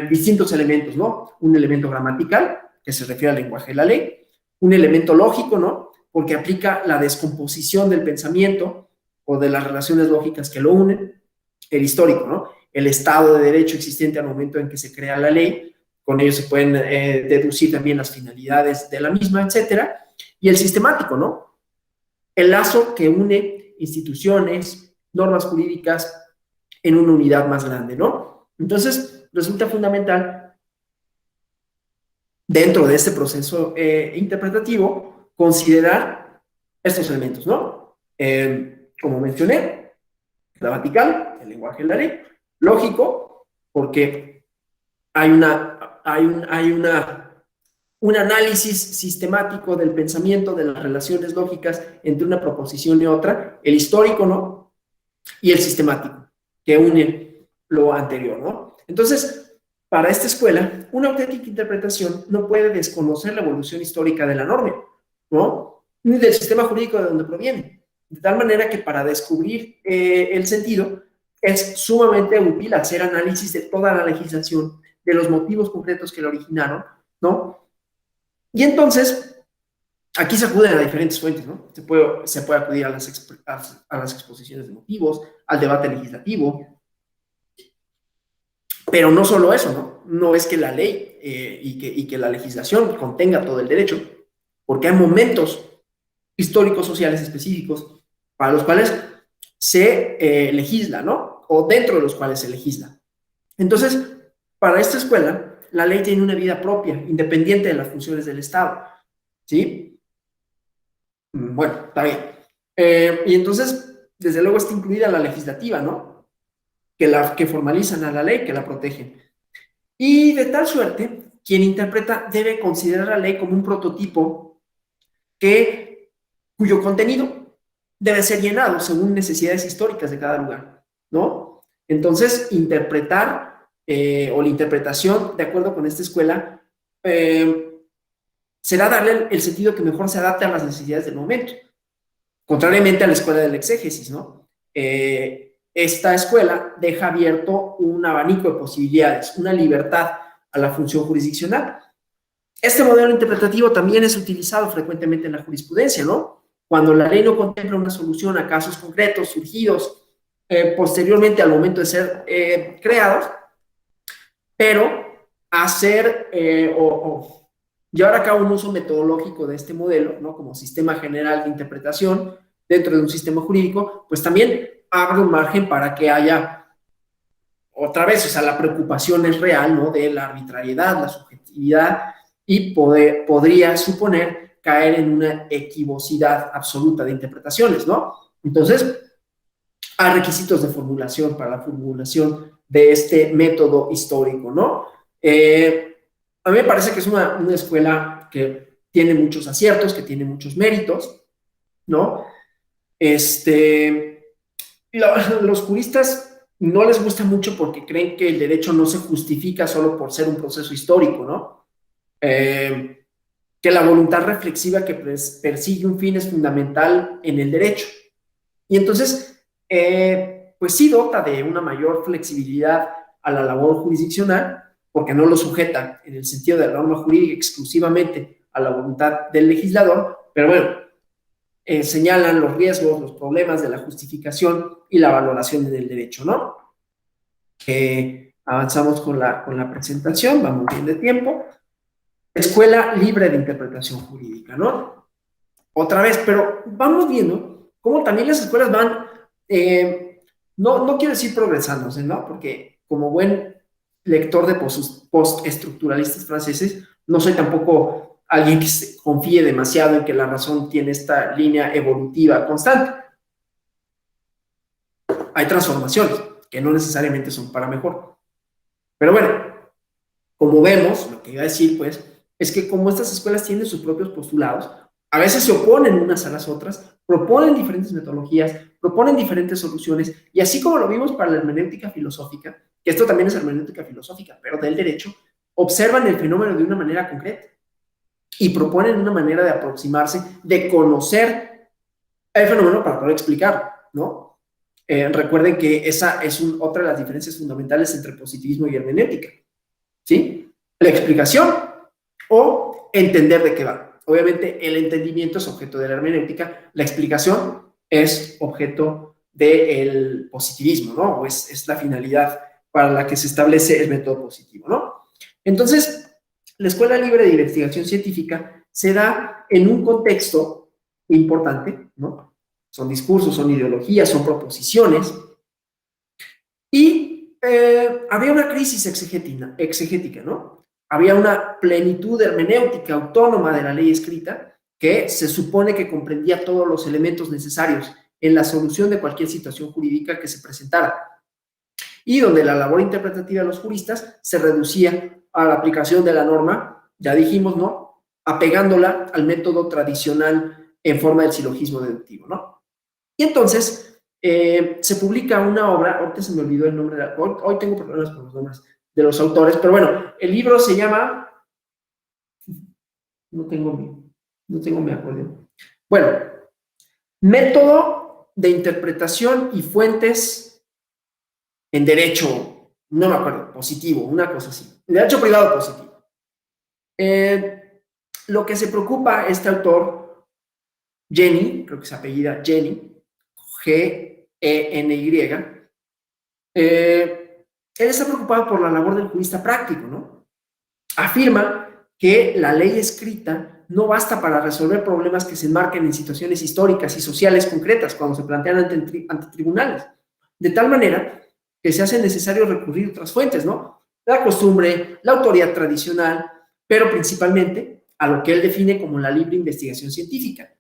distintos elementos, ¿no? Un elemento gramatical, que se refiere al lenguaje de la ley, un elemento lógico, ¿no? Porque aplica la descomposición del pensamiento o de las relaciones lógicas que lo unen, el histórico, ¿no? El estado de derecho existente al momento en que se crea la ley, con ello se pueden deducir también las finalidades de la misma, etcétera, y el sistemático, ¿no? El lazo que une instituciones, normas jurídicas en una unidad más grande, ¿no? Entonces, resulta fundamental, dentro de este proceso interpretativo, considerar estos elementos, ¿no? Como mencioné, gramatical, el lenguaje de la ley, lógico, porque hay un análisis sistemático del pensamiento, de las relaciones lógicas entre una proposición y otra, el histórico, ¿no? y el sistemático, que une lo anterior, ¿no? Entonces, para esta escuela, una auténtica interpretación no puede desconocer la evolución histórica de la norma, ¿no? Ni del sistema jurídico de donde proviene. De tal manera que para descubrir el sentido, es sumamente útil hacer análisis de toda la legislación, de los motivos concretos que la originaron, ¿no? Y entonces, aquí se acuden a diferentes fuentes, ¿no? Se puede acudir a las exposiciones de motivos, al debate legislativo, pero no solo eso, ¿no? No es que la ley y que la legislación contenga todo el derecho, porque hay momentos históricos, sociales específicos para los cuales se legisla, ¿no? O dentro de los cuales se legisla. Entonces, para esta escuela, la ley tiene una vida propia, independiente de las funciones del Estado, ¿sí? Bueno, está bien. Y entonces, desde luego está incluida la legislativa, ¿no? Que formalizan a la ley, que la protegen. Y de tal suerte, quien interpreta debe considerar la ley como un prototipo cuyo contenido debe ser llenado según necesidades históricas de cada lugar, ¿no? Entonces, interpretar o la interpretación, de acuerdo con esta escuela, será darle el sentido que mejor se adapte a las necesidades del momento, contrariamente a la escuela del exégesis, ¿no? Esta escuela deja abierto un abanico de posibilidades, una libertad a la función jurisdiccional. Este modelo interpretativo también es utilizado frecuentemente en la jurisprudencia, ¿no? Cuando la ley no contempla una solución a casos concretos surgidos posteriormente al momento de ser creados, pero hacer o llevar a cabo un uso metodológico de este modelo, ¿no? Como sistema general de interpretación dentro de un sistema jurídico, pues también abre un margen para que haya, otra vez, o sea, la preocupación es real, ¿no? De la arbitrariedad, la subjetividad, y podría suponer caer en una equivocidad absoluta de interpretaciones, ¿no? Entonces, hay requisitos de formulación para la formulación de este método histórico, ¿no? A mí me parece que es una escuela que tiene muchos aciertos, que tiene muchos méritos, ¿no? Los juristas no les gusta mucho porque creen que el derecho no se justifica solo por ser un proceso histórico, ¿no? Que la voluntad reflexiva que persigue un fin es fundamental en el derecho. Y entonces, pues sí dota de una mayor flexibilidad a la labor jurisdiccional, porque no lo sujeta en el sentido de la norma jurídica exclusivamente a la voluntad del legislador, pero bueno, señalan los riesgos, los problemas de la justificación y la valoración del derecho, ¿no? Avanzamos con la presentación, vamos bien de tiempo. Escuela libre de interpretación jurídica, ¿no? Otra vez, pero vamos viendo cómo también las escuelas van, no quiero decir progresándose, ¿no? Porque como buen lector de postestructuralistas franceses, no soy tampoco alguien que se confíe demasiado en que la razón tiene esta línea evolutiva constante. Hay transformaciones que no necesariamente son para mejor. Pero bueno, como vemos, lo que iba a decir, pues, es que como estas escuelas tienen sus propios postulados, a veces se oponen unas a las otras, proponen diferentes metodologías, proponen diferentes soluciones, y así como lo vimos para la hermenéutica filosófica, que esto también es hermenéutica filosófica, pero del derecho, observan el fenómeno de una manera concreta y proponen una manera de aproximarse, de conocer el fenómeno para poder explicarlo, ¿no? Recuerden que esa es otra de las diferencias fundamentales entre positivismo y hermenéutica, ¿sí? La explicación o entender de qué va. Obviamente el entendimiento es objeto de la hermenéutica, la explicación es objeto del positivismo, ¿no? O es la finalidad para la que se establece el método positivo, ¿no? Entonces, la Escuela Libre de Investigación Científica se da en un contexto importante, ¿no? Son discursos, son ideologías, son proposiciones, y había una crisis exegética, ¿no? Había una plenitud hermenéutica autónoma de la ley escrita que se supone que comprendía todos los elementos necesarios en la solución de cualquier situación jurídica que se presentara, y donde la labor interpretativa de los juristas se reducía a la aplicación de la norma, ya dijimos, ¿no? Apegándola al método tradicional en forma del silogismo deductivo, ¿no? Y entonces, se publica una obra, ahorita se me olvidó el nombre, hoy tengo problemas con los nombres de los autores, pero bueno, el libro se llama, no tengo mi acuerdo. Bueno, Método de interpretación y fuentes en derecho, no me acuerdo, positivo, una cosa así, derecho privado positivo. Lo que se preocupa este autor, Jenny, creo que se apellida Jenny, Geny, él está preocupado por la labor del jurista práctico, ¿no? Afirma que la ley escrita no basta para resolver problemas que se enmarquen en situaciones históricas y sociales concretas cuando se plantean ante tribunales, de tal manera que se hace necesario recurrir a otras fuentes, ¿no? La costumbre, la autoridad tradicional, pero principalmente a lo que él define como la libre investigación científica.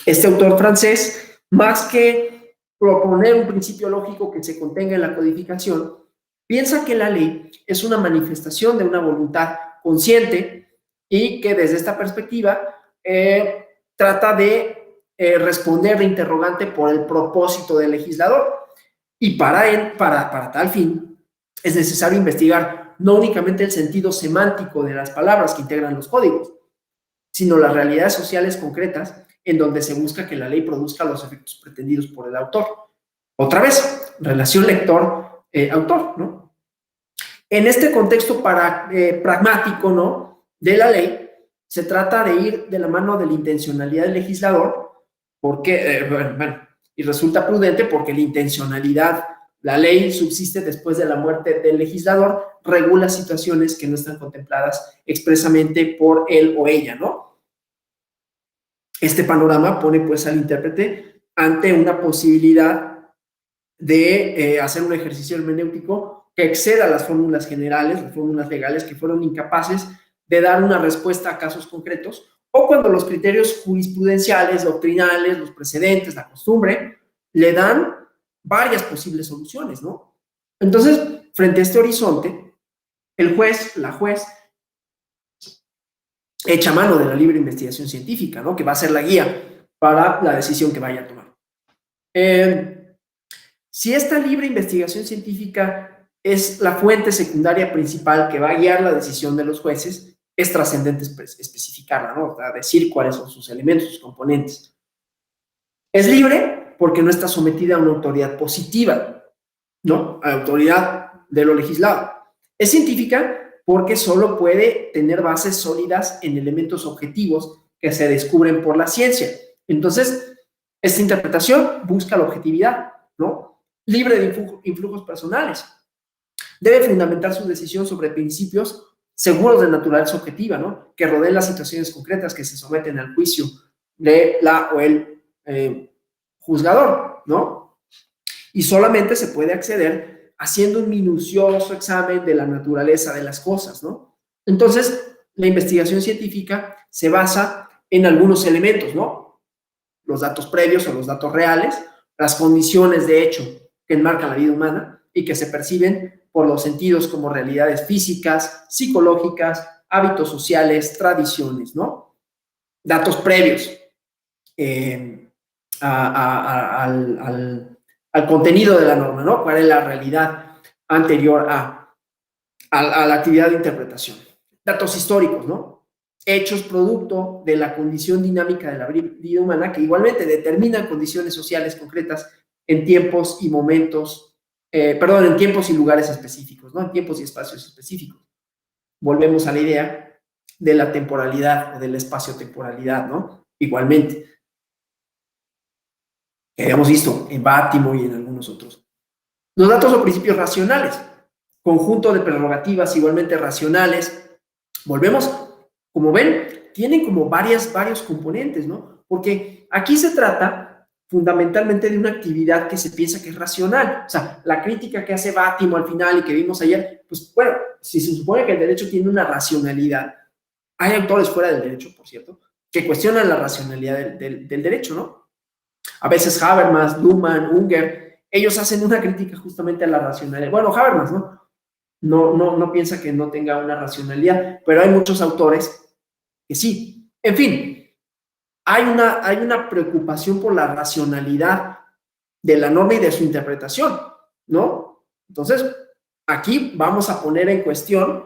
Este autor francés, más que proponer un principio lógico que se contenga en la codificación, piensa que la ley es una manifestación de una voluntad consciente y que desde esta perspectiva trata de responder de interrogante por el propósito del legislador. Y para tal fin es necesario investigar no únicamente el sentido semántico de las palabras que integran los códigos, sino las realidades sociales concretas en donde se busca que la ley produzca los efectos pretendidos por el autor. Otra vez, relación lector-autor, ¿no? En este contexto pragmático, ¿no?, de la ley, se trata de ir de la mano de la intencionalidad del legislador, porque, y resulta prudente porque la intencionalidad, la ley subsiste después de la muerte del legislador, regula situaciones que no están contempladas expresamente por él o ella, ¿no? Este panorama pone pues al intérprete ante una posibilidad de hacer un ejercicio hermenéutico que exceda las fórmulas generales, las fórmulas legales que fueron incapaces de dar una respuesta a casos concretos, o cuando los criterios jurisprudenciales, doctrinales, los precedentes, la costumbre, le dan varias posibles soluciones, ¿no? Entonces, frente a este horizonte, el juez, la juez, echa mano de la libre investigación científica, ¿no?, que va a ser la guía para la decisión que vaya a tomar. Si esta libre investigación científica es la fuente secundaria principal que va a guiar la decisión de los jueces, es trascendente especificarla, ¿no?, o sea, decir cuáles son sus elementos, sus componentes. Es libre porque no está sometida a una autoridad positiva, ¿no?, a la autoridad de lo legislado. Es científica porque solo puede tener bases sólidas en elementos objetivos que se descubren por la ciencia. Entonces, esta interpretación busca la objetividad, ¿no?, libre de influjos personales. Debe fundamentar su decisión sobre principios seguros de naturaleza objetiva, ¿no?, que rodeen las situaciones concretas que se someten al juicio de la o el juzgador, ¿no? Y solamente se puede acceder haciendo un minucioso examen de la naturaleza de las cosas, ¿no? Entonces, la investigación científica se basa en algunos elementos, ¿no? Los datos previos o los datos reales, las condiciones de hecho que enmarcan la vida humana y que se perciben por los sentidos como realidades físicas, psicológicas, hábitos sociales, tradiciones, ¿no? Datos previos al contenido de la norma, ¿no? ¿Cuál es la realidad anterior a la actividad de interpretación? Datos históricos, ¿no? Hechos producto de la condición dinámica de la vida humana que igualmente determinan condiciones sociales concretas en tiempos y momentos, en tiempos y lugares específicos, ¿no? En tiempos y espacios específicos. Volvemos a la idea de la temporalidad o de la espacio-temporalidad, ¿no? Igualmente. Que habíamos visto en Bátimo y en algunos otros. Los datos o principios racionales, conjunto de prerrogativas igualmente racionales. Volvemos, como ven, tienen como varios componentes, ¿no? Porque aquí se trata fundamentalmente de una actividad que se piensa que es racional. O sea, la crítica que hace Bátimo al final y que vimos ayer, pues bueno, si se supone que el derecho tiene una racionalidad, hay autores fuera del derecho, por cierto, que cuestionan la racionalidad del derecho, ¿no? A veces Habermas, Luhmann, Unger, ellos hacen una crítica justamente a la racionalidad. Bueno, Habermas, ¿no? No piensa que no tenga una racionalidad, pero hay muchos autores que sí. En fin, hay una preocupación por la racionalidad de la norma y de su interpretación, ¿no? Entonces, aquí vamos a poner en cuestión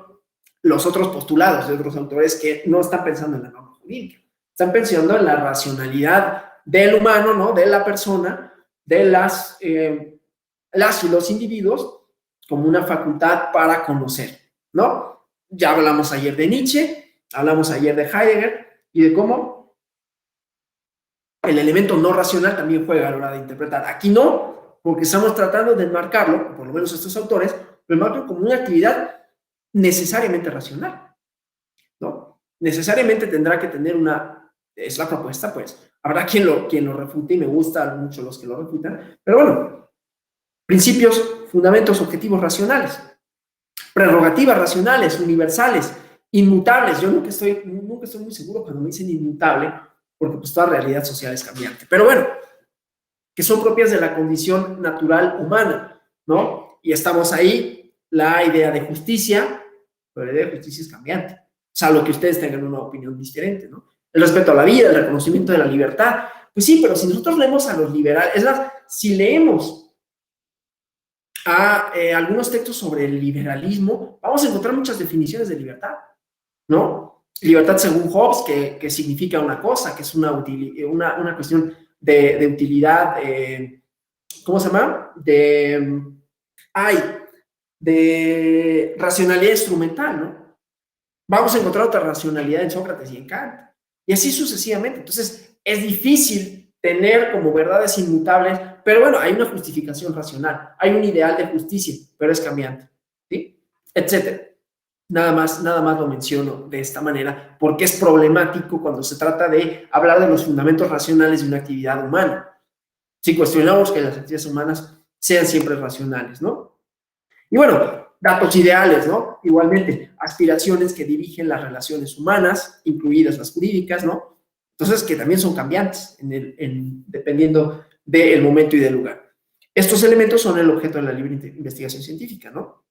los otros postulados de otros autores que no están pensando en la norma jurídica, están pensando en la racionalidad del humano, ¿no? De la persona, de las y los individuos como una facultad para conocer, ¿no? Ya hablamos ayer de Nietzsche, hablamos ayer de Heidegger y de cómo el elemento no racional también juega a la hora de interpretar. Aquí no, porque estamos tratando de enmarcarlo, por lo menos estos autores, lo enmarcan como una actividad necesariamente racional, ¿no? Necesariamente tendrá que tener una, es la propuesta, pues, habrá quien lo refute y me gustan mucho los que lo refutan, pero bueno, principios, fundamentos, objetivos racionales, prerrogativas racionales, universales, inmutables. Yo nunca estoy muy seguro cuando me dicen inmutable, porque pues toda realidad social es cambiante, pero bueno, que son propias de la condición natural humana, ¿no? Y estamos ahí, la idea de justicia, pero la idea de justicia es cambiante, salvo que ustedes tengan una opinión diferente, ¿no? El respeto a la vida, el reconocimiento de la libertad, pues sí, pero si nosotros leemos a los liberales, es más, si leemos a algunos textos sobre el liberalismo, vamos a encontrar muchas definiciones de libertad, ¿no? Libertad según Hobbes, que significa una cosa, que es una cuestión de utilidad, ¿cómo se llama? De racionalidad instrumental, ¿no? Vamos a encontrar otra racionalidad en Sócrates y en Kant, y así sucesivamente. Entonces, es difícil tener como verdades inmutables, pero bueno, hay una justificación racional, hay un ideal de justicia, pero es cambiante, ¿sí? Etcétera. Nada más lo menciono de esta manera, porque es problemático cuando se trata de hablar de los fundamentos racionales de una actividad humana. Si cuestionamos que las actividades humanas sean siempre racionales, ¿no? Y bueno, datos ideales, ¿no? Igualmente, aspiraciones que dirigen las relaciones humanas, incluidas las jurídicas, ¿no? Entonces, que también son cambiantes dependiendo del momento y del lugar. Estos elementos son el objeto de la libre investigación científica, ¿no?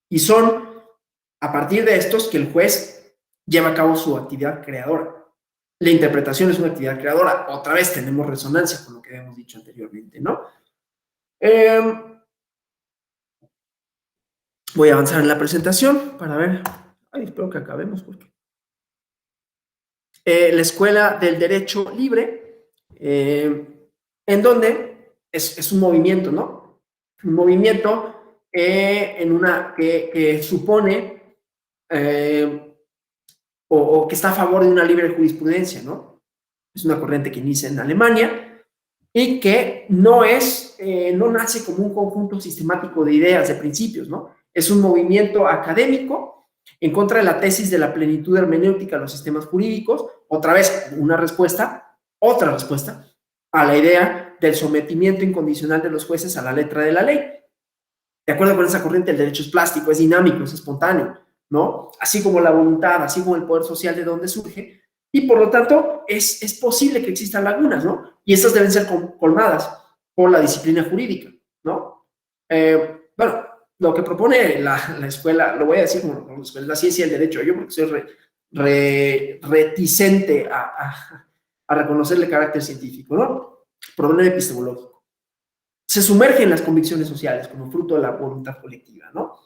Y son a partir de estos que el juez lleva a cabo su actividad creadora. La interpretación es una actividad creadora. Otra vez tenemos resonancia con lo que habíamos dicho anteriormente, ¿no? Voy a avanzar en la presentación para ver. Ay, espero que acabemos porque la Escuela del Derecho Libre, en donde es un movimiento, ¿no? Un movimiento que supone o que está a favor de una libre jurisprudencia, ¿no? Es una corriente que inicia en Alemania y que no nace como un conjunto sistemático de ideas, de principios, ¿no? Es un movimiento académico en contra de la tesis de la plenitud hermenéutica de los sistemas jurídicos, otra vez otra respuesta a la idea del sometimiento incondicional de los jueces a la letra de la ley. De acuerdo con esa corriente, el derecho es plástico, es dinámico, es espontáneo, ¿no? Así como la voluntad, así como el poder social de donde surge, y por lo tanto es posible que existan lagunas, ¿no? Y estas deben ser colmadas por la disciplina jurídica, ¿no? Bueno, lo que propone la escuela, lo voy a decir como la escuela, la ciencia y el derecho, yo porque soy reticente a reconocerle carácter científico, ¿no? Problema epistemológico. Se sumerge en las convicciones sociales como fruto de la voluntad colectiva, ¿no?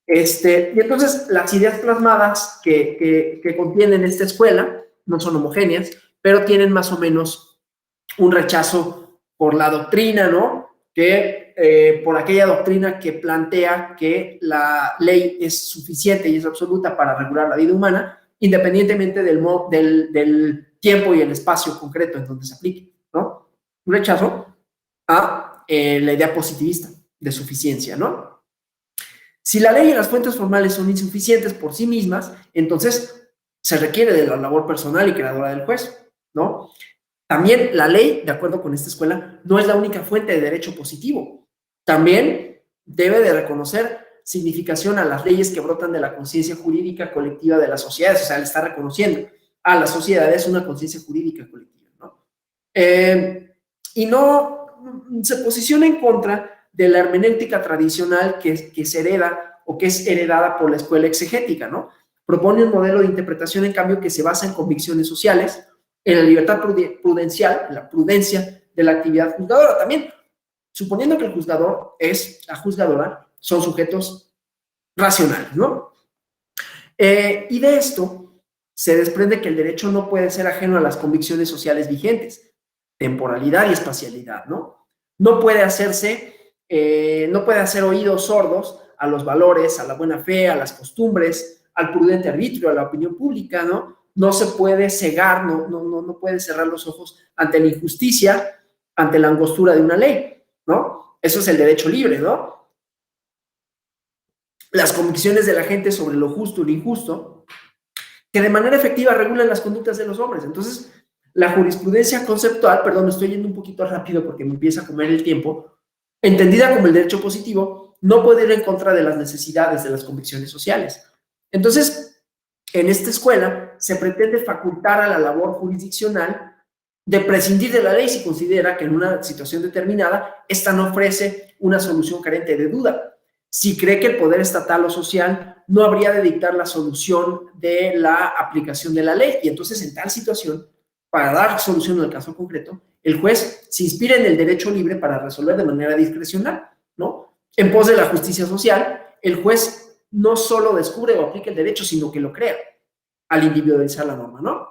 Y entonces las ideas plasmadas que contienen esta escuela no son homogéneas, pero tienen más o menos un rechazo por la doctrina, ¿no? Por aquella doctrina que plantea que la ley es suficiente y es absoluta para regular la vida humana, independientemente del tiempo y el espacio concreto en donde se aplique, ¿no? Un rechazo a la idea positivista de suficiencia, ¿no? Si la ley y las fuentes formales son insuficientes por sí mismas, entonces se requiere de la labor personal y creadora del juez, ¿no? También la ley, de acuerdo con esta escuela, no es la única fuente de derecho positivo. También debe de reconocer significación a las leyes que brotan de la conciencia jurídica colectiva de las sociedades, o sea, le está reconociendo a las sociedades una conciencia jurídica colectiva, ¿no? Y no se posiciona en contra de la hermenéutica tradicional que se hereda o que es heredada por la escuela exegética, ¿no? Propone un modelo de interpretación, en cambio, que se basa en convicciones sociales, en la libertad prudencial, en la prudencia de la actividad juzgadora. También suponiendo que el juzgador la juzgadora, son sujetos racionales, ¿no? Y de esto se desprende que el derecho no puede ser ajeno a las convicciones sociales vigentes, temporalidad y espacialidad, ¿no? No puede hacer oídos sordos a los valores, a la buena fe, a las costumbres, al prudente arbitrio, a la opinión pública, ¿no? No se puede cegar, no puede cerrar los ojos ante la injusticia, ante la angostura de una ley, ¿no? Eso es el derecho libre, ¿no? Las convicciones de la gente sobre lo justo y lo injusto, que de manera efectiva regulan las conductas de los hombres. Entonces, la jurisprudencia conceptual, perdón, me estoy yendo un poquito rápido porque me empieza a comer el tiempo, entendida como el derecho positivo, no puede ir en contra de las necesidades de las convicciones sociales. Entonces, en esta escuela se pretende facultar a la labor jurisdiccional de prescindir de la ley si considera que en una situación determinada esta no ofrece una solución carente de duda. Si cree que el poder estatal o social no habría de dictar la solución de la aplicación de la ley. Y entonces, en tal situación, para dar solución al caso concreto, el juez se inspira en el derecho libre para resolver de manera discrecional, ¿no? En pos de la justicia social, el juez no solo descubre o aplica el derecho, sino que lo crea al individualizar la norma, ¿no?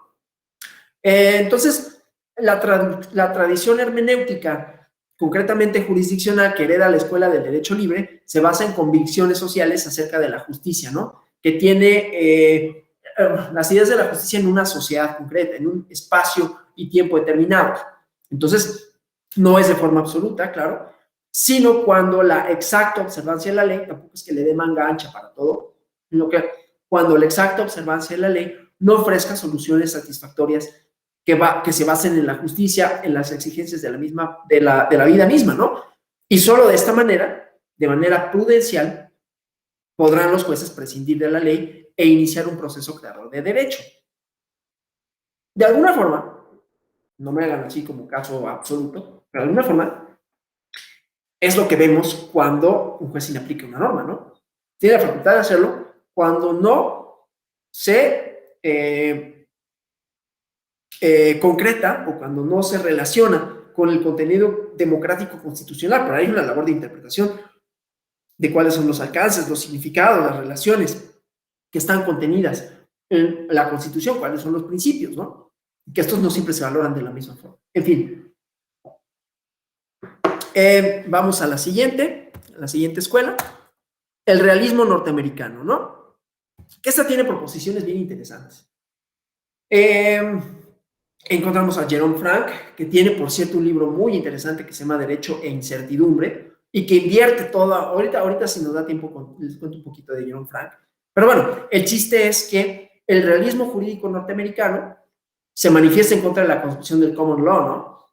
Entonces, la tradición hermenéutica, concretamente jurisdiccional, que hereda la escuela del derecho libre, se basa en convicciones sociales acerca de la justicia, ¿no? Que tiene las ideas de la justicia en una sociedad concreta, en un espacio y tiempo determinados. Entonces, no es de forma absoluta, claro, sino cuando la exacta observancia de la ley, tampoco es que le dé manga ancha para todo, sino que cuando la exacta observancia de la ley no ofrezca soluciones satisfactorias que se basen en la justicia, en las exigencias de la vida misma, ¿no? Y solo de esta manera, de manera prudencial, podrán los jueces prescindir de la ley e iniciar un proceso creador de derecho. De alguna forma, no me hagan así como caso absoluto, pero de alguna forma es lo que vemos cuando un juez inaplica una norma, ¿no? Tiene la facultad de hacerlo cuando no se concreta o cuando no se relaciona con el contenido democrático constitucional, pero hay una labor de interpretación de cuáles son los alcances, los significados, las relaciones que están contenidas en la Constitución, cuáles son los principios, ¿no? Que estos no siempre se valoran de la misma forma. En fin, vamos a la siguiente escuela, el realismo norteamericano, ¿no? Que esta tiene proposiciones bien interesantes. Encontramos a Jerome Frank, que tiene, por cierto, un libro muy interesante que se llama Derecho e Incertidumbre, y que invierte toda, ahorita si nos da tiempo, les cuento un poquito de Jerome Frank, pero bueno, el chiste es que el realismo jurídico norteamericano se manifiesta en contra de la concepción del common law, ¿no?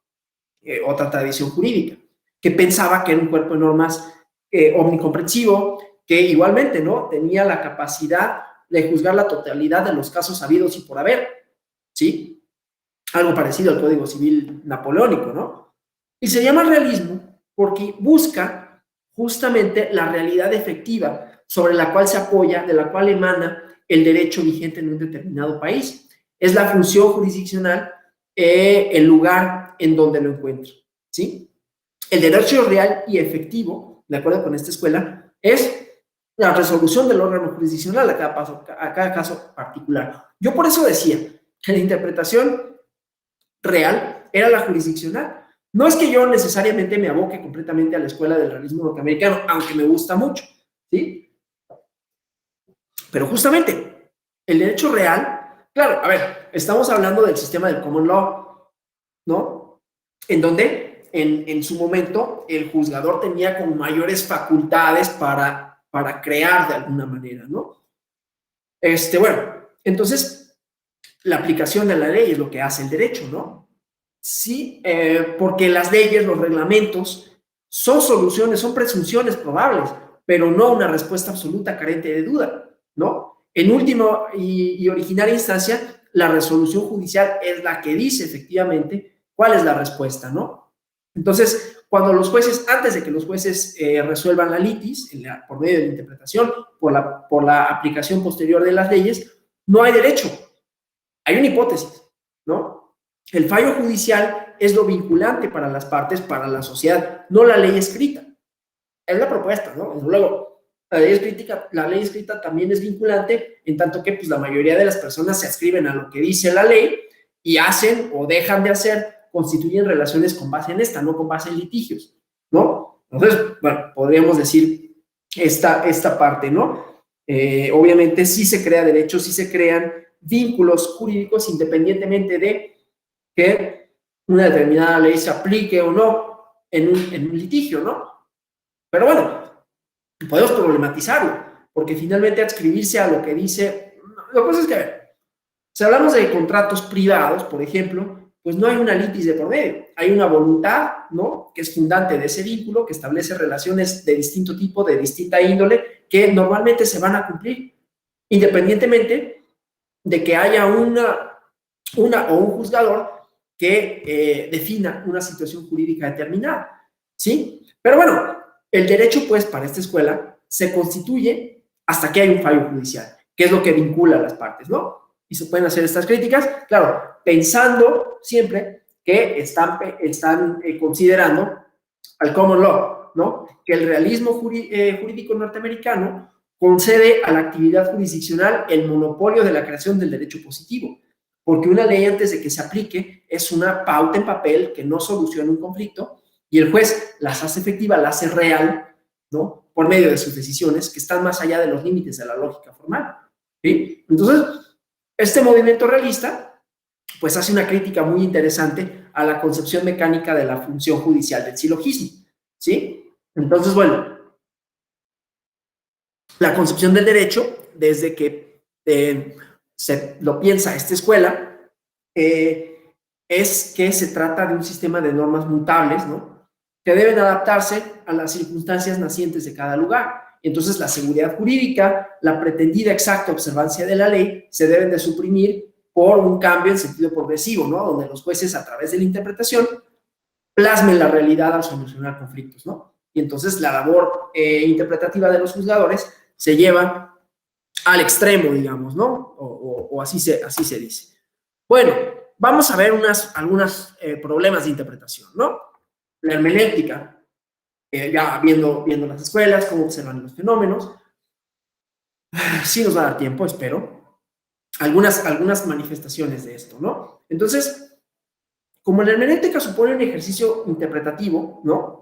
Otra tradición jurídica, que pensaba que era un cuerpo de normas omnicomprensivo, que igualmente, ¿no? Tenía la capacidad de juzgar la totalidad de los casos habidos y por haber, ¿sí? Algo parecido al Código Civil napoleónico, ¿no? Y se llama realismo porque busca justamente la realidad efectiva sobre la cual se apoya, de la cual emana el derecho vigente en un determinado país. Es la función jurisdiccional el lugar en donde lo encuentra, ¿sí? El derecho real y efectivo, de acuerdo con esta escuela, es la resolución del órgano jurisdiccional a cada caso particular. Yo por eso decía que la interpretación real era la jurisdiccional. No es que yo necesariamente me aboque completamente a la escuela del realismo norteamericano, aunque me gusta mucho, ¿sí? Pero justamente, el derecho real, claro, a ver, estamos hablando del sistema del common law, ¿no? En donde, en su momento, el juzgador tenía como mayores facultades para crear de alguna manera, ¿no? Bueno, entonces, la aplicación de la ley es lo que hace el derecho, ¿no? Sí, porque las leyes, los reglamentos, son soluciones, son presunciones probables, pero no una respuesta absoluta carente de duda, ¿no? En última y originaria instancia, la resolución judicial es la que dice efectivamente cuál es la respuesta, ¿no? Entonces, cuando los jueces, antes de que los jueces resuelvan la litis, por medio de la interpretación, por la aplicación posterior de las leyes, no hay derecho, hay una hipótesis, ¿no? El fallo judicial es lo vinculante para las partes, para la sociedad, no la ley escrita. Es la propuesta, ¿no? Desde luego, la ley escrita también es vinculante, en tanto que pues, la mayoría de las personas se adscriben a lo que dice la ley y hacen o dejan de hacer, constituyen relaciones con base en esta, no con base en litigios, ¿no? Entonces, bueno, podríamos decir esta parte, ¿no? Obviamente sí se crea derecho, sí se crean vínculos jurídicos independientemente de que una determinada ley se aplique o no en un litigio, ¿no? Pero bueno, podemos problematizarlo, porque finalmente adscribirse a lo que dice, lo que pasa es que, a ver, si hablamos de contratos privados, por ejemplo, pues no hay una litis de por medio, hay una voluntad, ¿no?, que es fundante de ese vínculo, que establece relaciones de distinto tipo, de distinta índole, que normalmente se van a cumplir, independientemente de que haya una o un juzgador que defina una situación jurídica determinada, ¿sí? Pero bueno, el derecho, pues, para esta escuela se constituye hasta que hay un fallo judicial, que es lo que vincula a las partes, ¿no? Y se pueden hacer estas críticas, claro, pensando siempre que están considerando al common law, ¿no? Que el realismo jurídico norteamericano concede a la actividad jurisdiccional el monopolio de la creación del derecho positivo, porque una ley antes de que se aplique es una pauta en papel que no soluciona un conflicto y el juez las hace efectiva, las hace real, ¿no?, por medio de sus decisiones que están más allá de los límites de la lógica formal, ¿sí? Entonces, este movimiento realista pues hace una crítica muy interesante a la concepción mecánica de la función judicial del silogismo, ¿sí? Entonces, bueno, la concepción del derecho, desde que se lo piensa esta escuela, es que se trata de un sistema de normas mutables, ¿no?, que deben adaptarse a las circunstancias nacientes de cada lugar. Entonces, la seguridad jurídica, la pretendida exacta observancia de la ley, se deben de suprimir por un cambio en sentido progresivo, ¿no?, donde los jueces, a través de la interpretación, plasmen la realidad al solucionar conflictos, ¿no? Y entonces la labor interpretativa de los juzgadores se lleva al extremo, digamos, ¿no? O así se dice. Bueno, vamos a ver algunos problemas de interpretación, ¿no? La hermenéutica, ya viendo las escuelas, cómo observan los fenómenos. Sí nos va a dar tiempo, espero. Algunas manifestaciones de esto, ¿no? Entonces, como la hermenéutica supone un ejercicio interpretativo, ¿no?,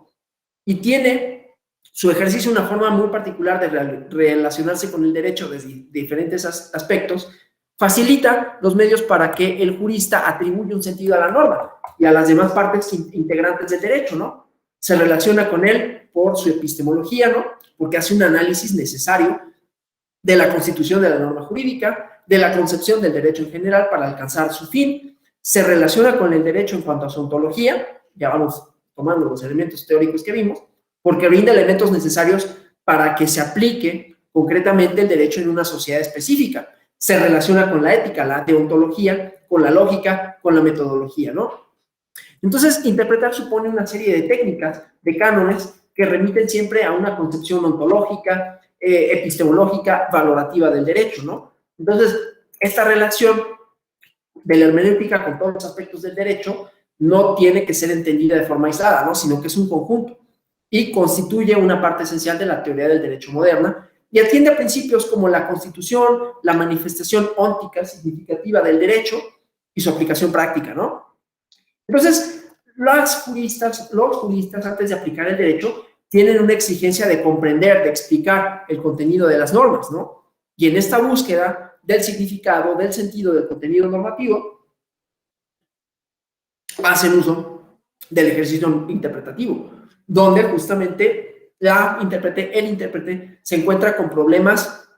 y tiene su ejercicio una forma muy particular de relacionarse con el derecho desde diferentes aspectos, facilita los medios para que el jurista atribuya un sentido a la norma y a las demás partes integrantes del derecho, ¿no? Se relaciona con él por su epistemología, ¿no?, porque hace un análisis necesario de la constitución de la norma jurídica, de la concepción del derecho en general para alcanzar su fin, se relaciona con el derecho en cuanto a su ontología, ya vamos tomando los elementos teóricos que vimos, porque brinda elementos necesarios para que se aplique concretamente el derecho en una sociedad específica. Se relaciona con la ética, la deontología, con la lógica, con la metodología, ¿no? Entonces, interpretar supone una serie de técnicas, de cánones, que remiten siempre a una concepción ontológica, epistemológica, valorativa del derecho, ¿no? Entonces, esta relación de la hermenéutica con todos los aspectos del derecho no tiene que ser entendida de forma aislada, ¿no?, sino que es un conjunto y constituye una parte esencial de la teoría del derecho moderna y atiende a principios como la constitución, la manifestación óntica significativa del derecho y su aplicación práctica, ¿no? Entonces, los juristas, antes de aplicar el derecho, tienen una exigencia de comprender, de explicar el contenido de las normas, ¿no? Y en esta búsqueda del significado, del sentido del contenido normativo, hacen uso del ejercicio interpretativo, donde justamente el intérprete se encuentra con problemas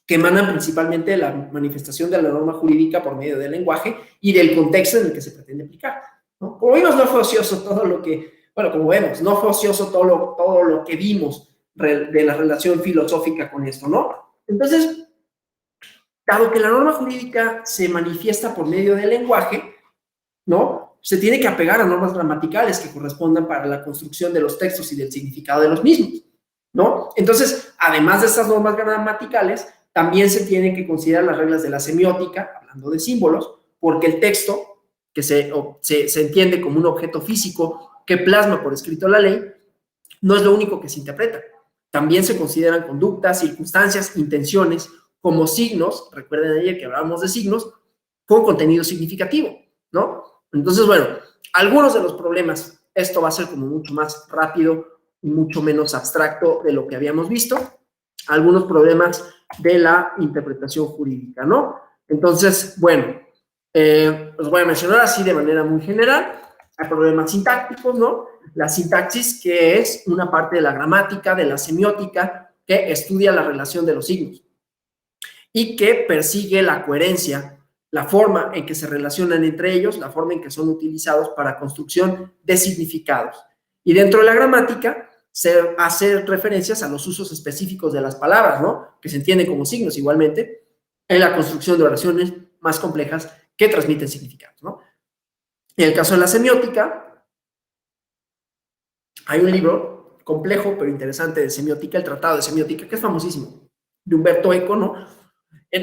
que emanan principalmente de la manifestación de la norma jurídica por medio del lenguaje y del contexto en el que se pretende aplicar, ¿no? Como vimos, no fue ocioso todo lo que, bueno, como vemos, no fue ocioso todo lo que vimos de la relación filosófica con esto, ¿no? Entonces, dado que la norma jurídica se manifiesta por medio del lenguaje, ¿no?, se tiene que apegar a normas gramaticales que correspondan para la construcción de los textos y del significado de los mismos, ¿no? Entonces, además de estas normas gramaticales, también se tienen que considerar las reglas de la semiótica, hablando de símbolos, porque el texto que se entiende como un objeto físico que plasma por escrito la ley, no es lo único que se interpreta. También se consideran conductas, circunstancias, intenciones como signos, recuerden ayer que hablábamos de signos, con contenido significativo, ¿no? Entonces, bueno, algunos de los problemas, esto va a ser como mucho más rápido y mucho menos abstracto de lo que habíamos visto, algunos problemas de la interpretación jurídica, ¿no? Entonces, bueno, los voy a mencionar así de manera muy general. Hay problemas sintácticos, ¿no? La sintaxis, que es una parte de la gramática, de la semiótica, que estudia la relación de los signos y que persigue la coherencia, la forma en que se relacionan entre ellos, la forma en que son utilizados para construcción de significados. Y dentro de la gramática se hace referencias a los usos específicos de las palabras, ¿no? Que se entienden como signos igualmente, en la construcción de oraciones más complejas que transmiten significados, ¿no? En el caso de la semiótica, hay un libro complejo pero interesante de semiótica, el Tratado de Semiótica, que es famosísimo, de Umberto Eco, ¿no?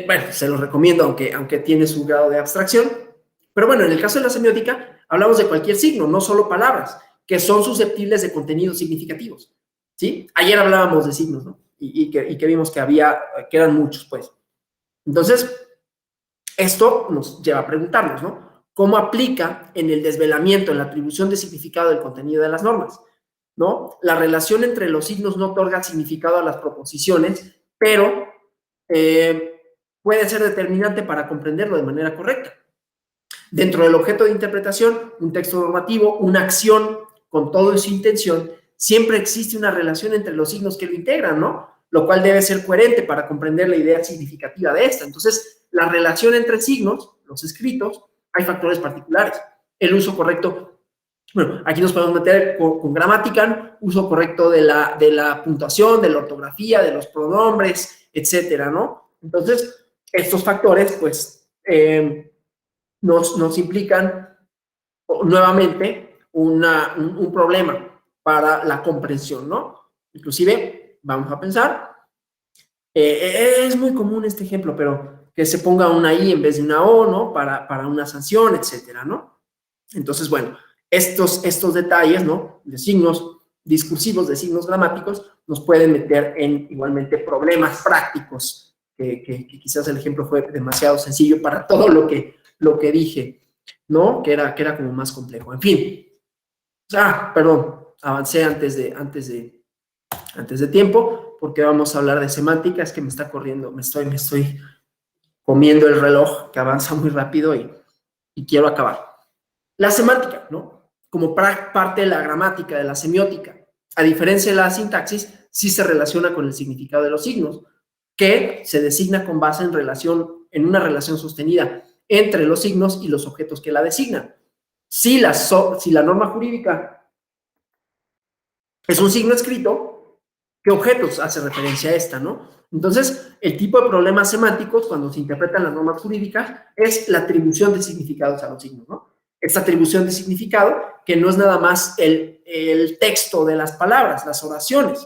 Bueno, se los recomiendo, aunque tiene su grado de abstracción. Pero bueno, en el caso de la semiótica, hablamos de cualquier signo, no solo palabras, que son susceptibles de contenidos significativos, ¿sí? Ayer hablábamos de signos, ¿no? Y que vimos que eran muchos, pues. Entonces, esto nos lleva a preguntarnos, ¿no? ¿Cómo aplica en el desvelamiento, en la atribución de significado del contenido de las normas? ¿No? La relación entre los signos no otorga significado a las proposiciones, pero puede ser determinante para comprenderlo de manera correcta. Dentro del objeto de interpretación, un texto normativo, una acción con toda su intención, siempre existe una relación entre los signos que lo integran, ¿no? Lo cual debe ser coherente para comprender la idea significativa de esta. Entonces, la relación entre signos, los escritos, hay factores particulares. El uso correcto, bueno, aquí nos podemos meter con gramática, uso correcto de la puntuación, de la ortografía, de los pronombres, etcétera, ¿no? Entonces, estos factores, pues, nos implican nuevamente un problema para la comprensión, ¿no? Inclusive, vamos a pensar, es muy común este ejemplo, pero que se ponga una I en vez de una O, ¿no? Para una sanción, etcétera, ¿no? Entonces, bueno, estos detalles, ¿no? De signos discursivos, de signos gramáticos, nos pueden meter en igualmente problemas prácticos, que quizás el ejemplo fue demasiado sencillo para todo lo que dije, ¿no? Que era como más complejo. En fin. Perdón, avancé antes de tiempo, porque vamos a hablar de semántica. Es que me está corriendo, me estoy comiendo el reloj, que avanza muy rápido y quiero acabar. La semántica, ¿no? Como parte de la gramática, de la semiótica, a diferencia de la sintaxis, sí se relaciona con el significado de los signos, que se designa con base en una relación sostenida entre los signos y los objetos que la designan. Si la norma jurídica es un signo escrito, ¿qué objetos hace referencia a esta, no? Entonces, el tipo de problemas semánticos cuando se interpretan las normas jurídicas es la atribución de significados a los signos, ¿no? Esta atribución de significado que no es nada más el texto de las palabras, las oraciones,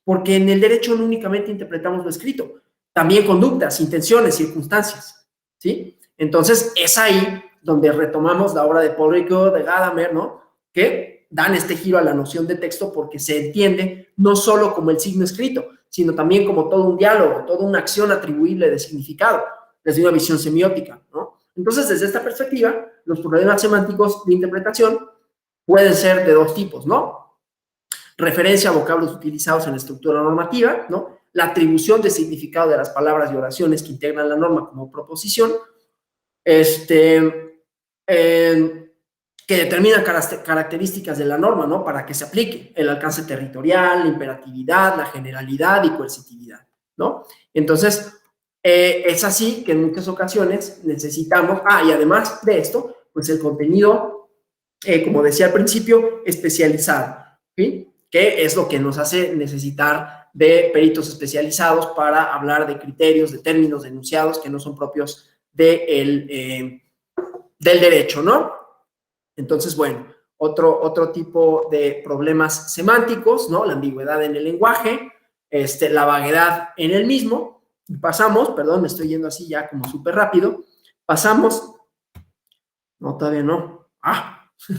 porque en el derecho no únicamente interpretamos lo escrito, también conductas, intenciones, circunstancias, ¿sí? Entonces, es ahí donde retomamos la obra de Paul Ricoeur, de Gadamer, ¿no? Que dan este giro a la noción de texto porque se entiende no solo como el signo escrito, sino también como todo un diálogo, toda una acción atribuible de significado, desde una visión semiótica, ¿no? Entonces, desde esta perspectiva, los problemas semánticos de interpretación pueden ser de dos tipos, ¿no? Referencia a vocablos utilizados en la estructura normativa, ¿no? La atribución de significado de las palabras y oraciones que integran la norma como proposición, que determinan características de la norma, ¿no? Para que se aplique el alcance territorial, la imperatividad, la generalidad y coercitividad, ¿no? Entonces, es así que en muchas ocasiones necesitamos, y además de esto, pues el contenido, como decía al principio, especializado, ¿sí? Que es lo que nos hace necesitar de peritos especializados para hablar de criterios, de términos, de enunciados que no son propios del derecho, ¿no? Entonces, bueno, otro tipo de problemas semánticos, ¿no? La ambigüedad en el lenguaje, la vaguedad en el mismo. Y pasamos, perdón, me estoy yendo así ya como súper rápido, pasamos, No, todavía no.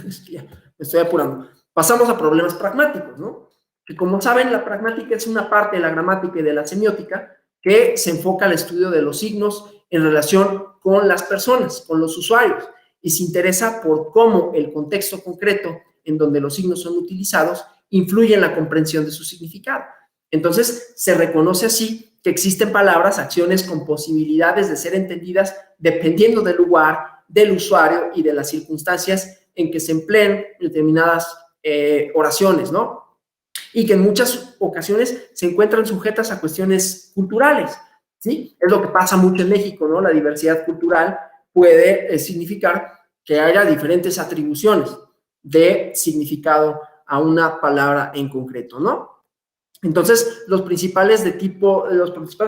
Es que ya me estoy apurando. Pasamos a problemas pragmáticos, ¿no? Que como saben, la pragmática es una parte de la gramática y de la semiótica que se enfoca al estudio de los signos en relación con las personas, con los usuarios, y se interesa por cómo el contexto concreto en donde los signos son utilizados influye en la comprensión de su significado. Entonces, se reconoce así que existen palabras, acciones con posibilidades de ser entendidas dependiendo del lugar, del usuario y de las circunstancias en que se empleen determinadas oraciones, ¿no? Y que en muchas ocasiones se encuentran sujetas a cuestiones culturales, ¿sí? Es lo que pasa mucho en México, ¿no? La diversidad cultural puede significar que haya diferentes atribuciones de significado a una palabra en concreto, ¿no? Entonces, los principales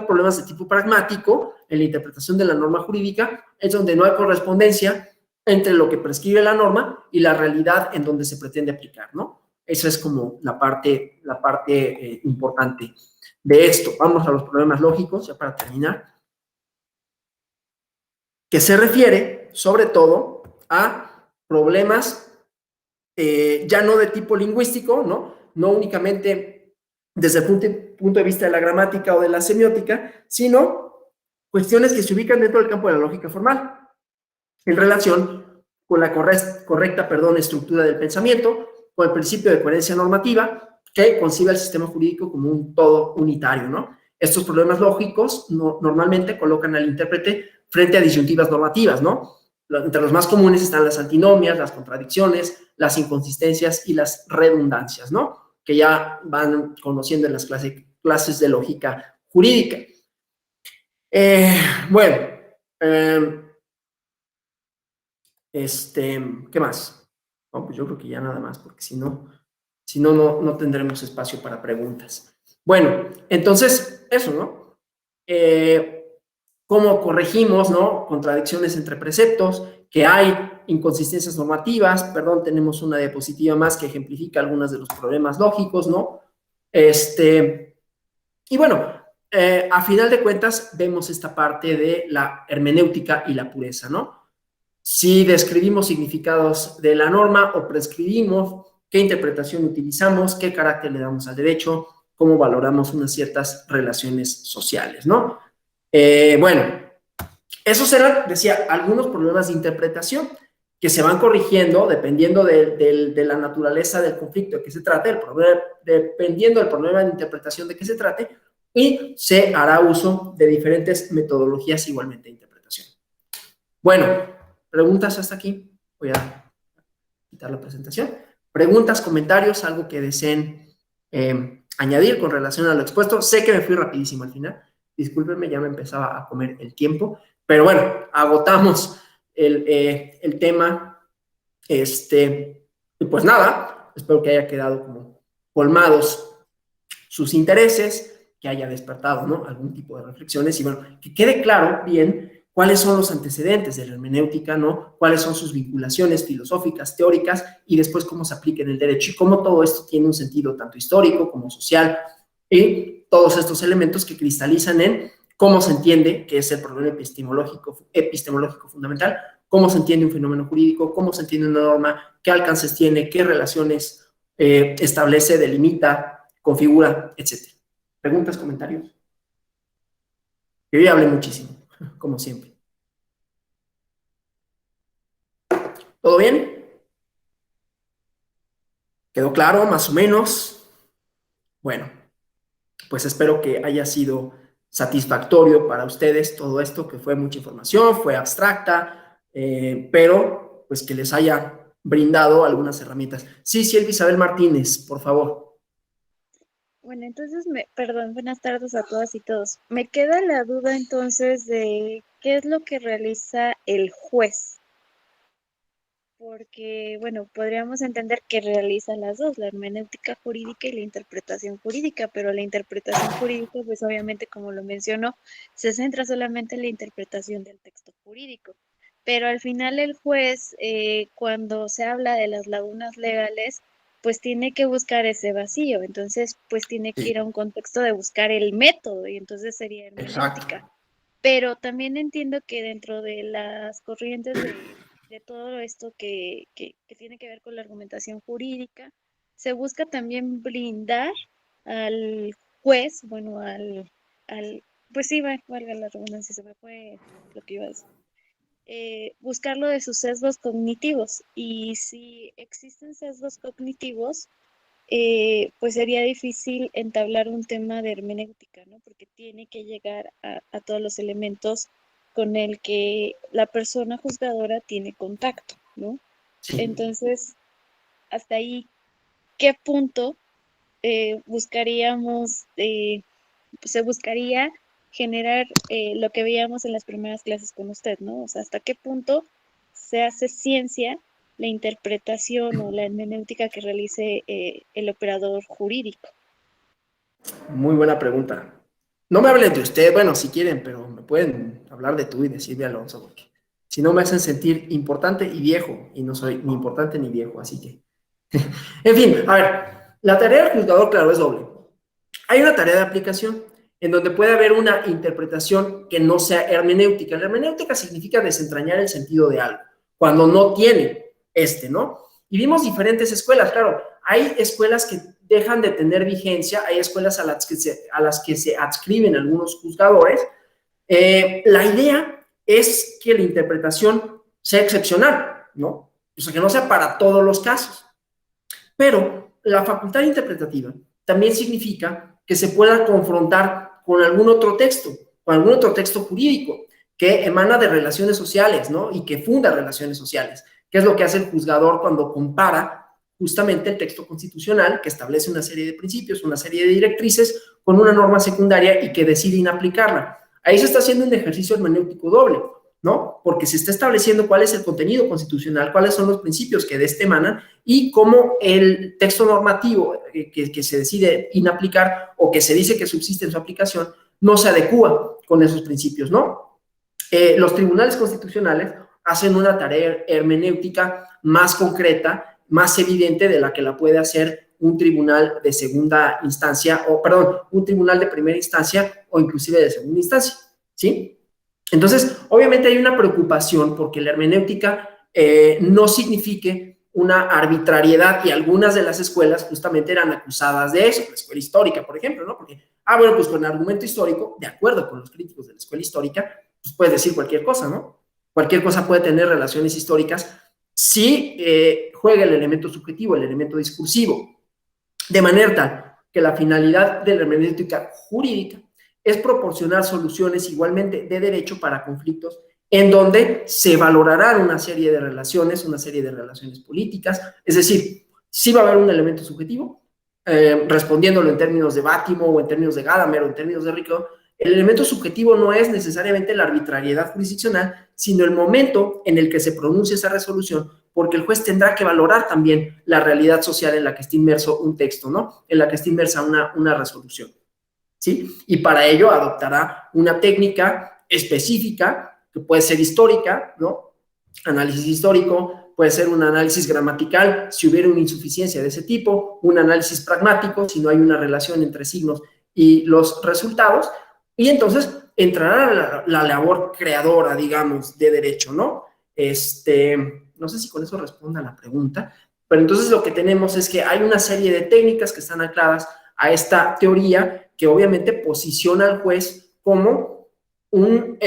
problemas de tipo pragmático en la interpretación de la norma jurídica es donde no hay correspondencia entre lo que prescribe la norma y la realidad en donde se pretende aplicar, ¿no? Esa es como la parte importante de esto. Vamos a los problemas lógicos, ya para terminar, que se refiere sobre todo a problemas ya no de tipo lingüístico, ¿no? No únicamente desde el punto de vista de la gramática o de la semiótica, sino cuestiones que se ubican dentro del campo de la lógica formal, en relación con la correcta estructura del pensamiento, con el principio de coherencia normativa, que concibe al sistema jurídico como un todo unitario, ¿no? Estos problemas lógicos normalmente colocan al intérprete frente a disyuntivas normativas, ¿no? Entre los más comunes están las antinomias, las contradicciones, las inconsistencias y las redundancias, ¿no? Que ya van conociendo en las clases de lógica jurídica. Bueno, ¿qué más? No, pues yo creo que ya nada más, porque si no, no tendremos espacio para preguntas. Bueno, entonces, eso, ¿no? ¿Cómo corregimos, ¿no? Contradicciones entre preceptos, que hay inconsistencias normativas, perdón, tenemos una diapositiva más que ejemplifica algunos de los problemas lógicos, ¿no? Y bueno, a final de cuentas, vemos esta parte de la hermenéutica y la pureza, ¿no? Si describimos significados de la norma o prescribimos, qué interpretación utilizamos, qué carácter le damos al derecho, cómo valoramos unas ciertas relaciones sociales, ¿no? Bueno, esos eran, decía, algunos problemas de interpretación que se van corrigiendo dependiendo de la naturaleza del conflicto de que se trate, dependiendo del problema de interpretación de que se trate, y se hará uso de diferentes metodologías igualmente de interpretación. Bueno, preguntas hasta aquí. Voy a quitar la presentación. Preguntas, comentarios, algo que deseen añadir con relación a lo expuesto. Sé que me fui rapidísimo al final. Discúlpenme, ya me empezaba a comer el tiempo. Pero bueno, agotamos el tema. Y pues nada, espero que haya quedado como colmados sus intereses, que haya despertado, ¿no? Algún tipo de reflexiones y bueno, que quede claro bien cuáles son los antecedentes de la hermenéutica, ¿no? Cuáles son sus vinculaciones filosóficas, teóricas y después cómo se aplica en el derecho y cómo todo esto tiene un sentido tanto histórico como social y todos estos elementos que cristalizan en cómo se entiende que es el problema epistemológico fundamental, cómo se entiende un fenómeno jurídico, cómo se entiende una norma, qué alcances tiene, qué relaciones establece, delimita, configura, etc. ¿Preguntas, comentarios? Yo ya hablé muchísimo, como siempre. ¿Todo bien? ¿Quedó claro, más o menos? Bueno, pues espero que haya sido satisfactorio para ustedes todo esto, que fue mucha información, fue abstracta, pero pues que les haya brindado algunas herramientas. Sí, Isabel Martínez, por favor. Bueno, entonces, perdón, buenas tardes a todas y todos. Me queda la duda entonces de qué es lo que realiza el juez, porque, bueno, podríamos entender que realiza las dos, la hermenéutica jurídica y la interpretación jurídica, pero la interpretación jurídica, pues obviamente, como lo mencionó, se centra solamente en la interpretación del texto jurídico. Pero al final el juez, cuando se habla de las lagunas legales, pues tiene que buscar ese vacío, entonces pues tiene que ir a un contexto de buscar el método y entonces sería Exacto. hermenéutica. Pero también entiendo que dentro de las corrientes de todo esto que tiene que ver con la argumentación jurídica, se busca también blindar al juez, bueno, pues sí, valga la redundancia, se me fue lo que iba a decir, buscarlo de sus sesgos cognitivos. Y si existen sesgos cognitivos, pues sería difícil entablar un tema de hermenéutica, ¿no? Porque tiene que llegar a todos los elementos con el que la persona juzgadora tiene contacto, ¿no? Sí. Entonces, hasta ahí, ¿qué punto buscaríamos, pues se buscaría generar lo que veíamos en las primeras clases con usted, ¿no? O sea, hasta qué punto se hace ciencia la interpretación o la hermenéutica que realice el operador jurídico. Muy buena pregunta. No me hablen de usted, bueno, si quieren, pero me pueden hablar de tú y decirme Alonso, porque si no me hacen sentir importante y viejo, y no soy ni importante ni viejo, así que... En fin, a ver, la tarea del juzgador, claro, es doble. Hay una tarea de aplicación en donde puede haber una interpretación que no sea hermenéutica. La hermenéutica significa desentrañar el sentido de algo, cuando no tiene ¿no? Y vimos diferentes escuelas, claro, hay escuelas que dejan de tener vigencia, hay escuelas a las que se adscriben algunos juzgadores. La idea es que la interpretación sea excepcional, ¿no? O sea, que no sea para todos los casos. Pero la facultad interpretativa también significa que se pueda confrontar con algún otro texto, con algún otro texto jurídico que emana de relaciones sociales, ¿no? Y que funda relaciones sociales, que es lo que hace el juzgador cuando compara justamente el texto constitucional que establece una serie de principios, una serie de directrices con una norma secundaria y que decide inaplicarla. Ahí se está haciendo un ejercicio hermenéutico doble, ¿no? Porque se está estableciendo cuál es el contenido constitucional, cuáles son los principios que de este emanan y cómo el texto normativo que se decide inaplicar o que se dice que subsiste en su aplicación no se adecúa con esos principios, ¿no? Los tribunales constitucionales hacen una tarea hermenéutica más concreta, más evidente de la que la puede hacer un tribunal de segunda instancia, o perdón, un tribunal de primera instancia o inclusive de segunda instancia, ¿sí? Entonces, obviamente hay una preocupación porque la hermenéutica no signifique una arbitrariedad y algunas de las escuelas justamente eran acusadas de eso, la escuela histórica, por ejemplo, ¿no? Porque, bueno, pues con el argumento histórico, de acuerdo con los críticos de la escuela histórica, pues puedes decir cualquier cosa, ¿no? Cualquier cosa puede tener relaciones históricas si juega el elemento subjetivo, el elemento discursivo, de manera tal que la finalidad de la hermenéutica jurídica es proporcionar soluciones igualmente de derecho para conflictos en donde se valorarán una serie de relaciones políticas, es decir, sí va a haber un elemento subjetivo, respondiéndolo en términos de Bátimo o en términos de Gadamer o en términos de Rico. El elemento subjetivo no es necesariamente la arbitrariedad jurisdiccional, sino el momento en el que se pronuncia esa resolución, porque el juez tendrá que valorar también la realidad social en la que está inmerso un texto, ¿no? En la que está inmersa una resolución, ¿sí? Y para ello adoptará una técnica específica, que puede ser histórica, ¿no? Análisis histórico, puede ser un análisis gramatical, si hubiera una insuficiencia de ese tipo, un análisis pragmático, si no hay una relación entre signos y los resultados, y entonces entrará la labor creadora, digamos, de derecho, ¿no? No sé si con eso responda a la pregunta, pero entonces lo que tenemos es que hay una serie de técnicas que están ancladas a esta teoría que obviamente posiciona al juez como un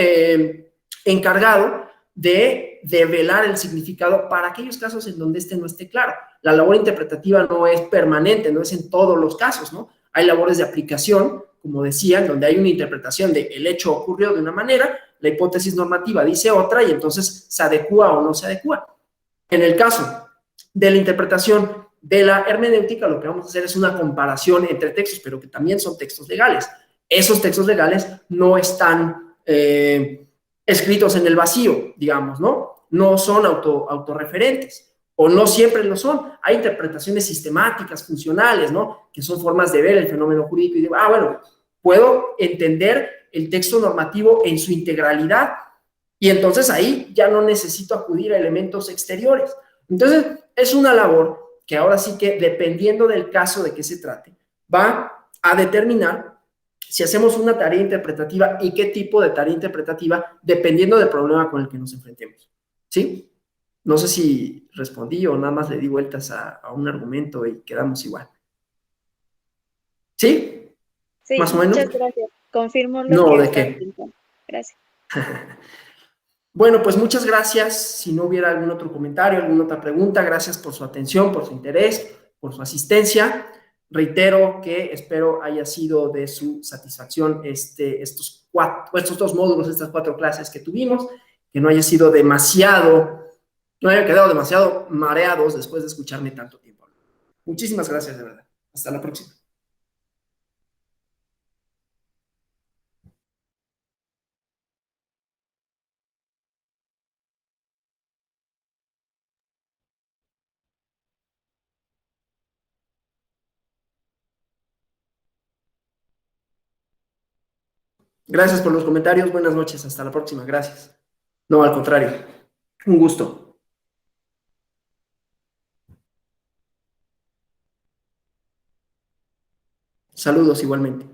encargado de develar el significado para aquellos casos en donde no esté claro. La labor interpretativa no es permanente, no es en todos los casos, ¿no? Hay labores de aplicación, como decía, en donde hay una interpretación de el hecho ocurrió de una manera, la hipótesis normativa dice otra y entonces se adecúa o no se adecúa. En el caso de la interpretación de la hermenéutica, lo que vamos a hacer es una comparación entre textos, pero que también son textos legales. Esos textos legales no están escritos en el vacío, digamos, ¿no? No son autorreferentes, o no siempre lo son. Hay interpretaciones sistemáticas, funcionales, ¿no? Que son formas de ver el fenómeno jurídico y digo, bueno, puedo entender el texto normativo en su integralidad y entonces ahí ya no necesito acudir a elementos exteriores. Entonces, es una labor que ahora sí que, dependiendo del caso de qué se trate, va a determinar si hacemos una tarea interpretativa y qué tipo de tarea interpretativa, dependiendo del problema con el que nos enfrentemos, ¿sí? No sé si respondí o nada más le di vueltas a un argumento y quedamos igual. ¿Sí? Sí, ¿Más o menos? muchas gracias. Confirmo lo No, que ¿de estaba qué? pensando. Gracias. Bueno, pues muchas gracias. Si no hubiera algún otro comentario, alguna otra pregunta, gracias por su atención, por su interés, por su asistencia. Reitero que espero haya sido de su satisfacción estos dos módulos, estas 4 clases que tuvimos, que no haya sido demasiado, no hayan quedado demasiado mareados después de escucharme tanto tiempo. Muchísimas gracias, de verdad. Hasta la próxima. Gracias por los comentarios. Buenas noches. Hasta la próxima. Gracias. No, al contrario. Un gusto. Saludos igualmente.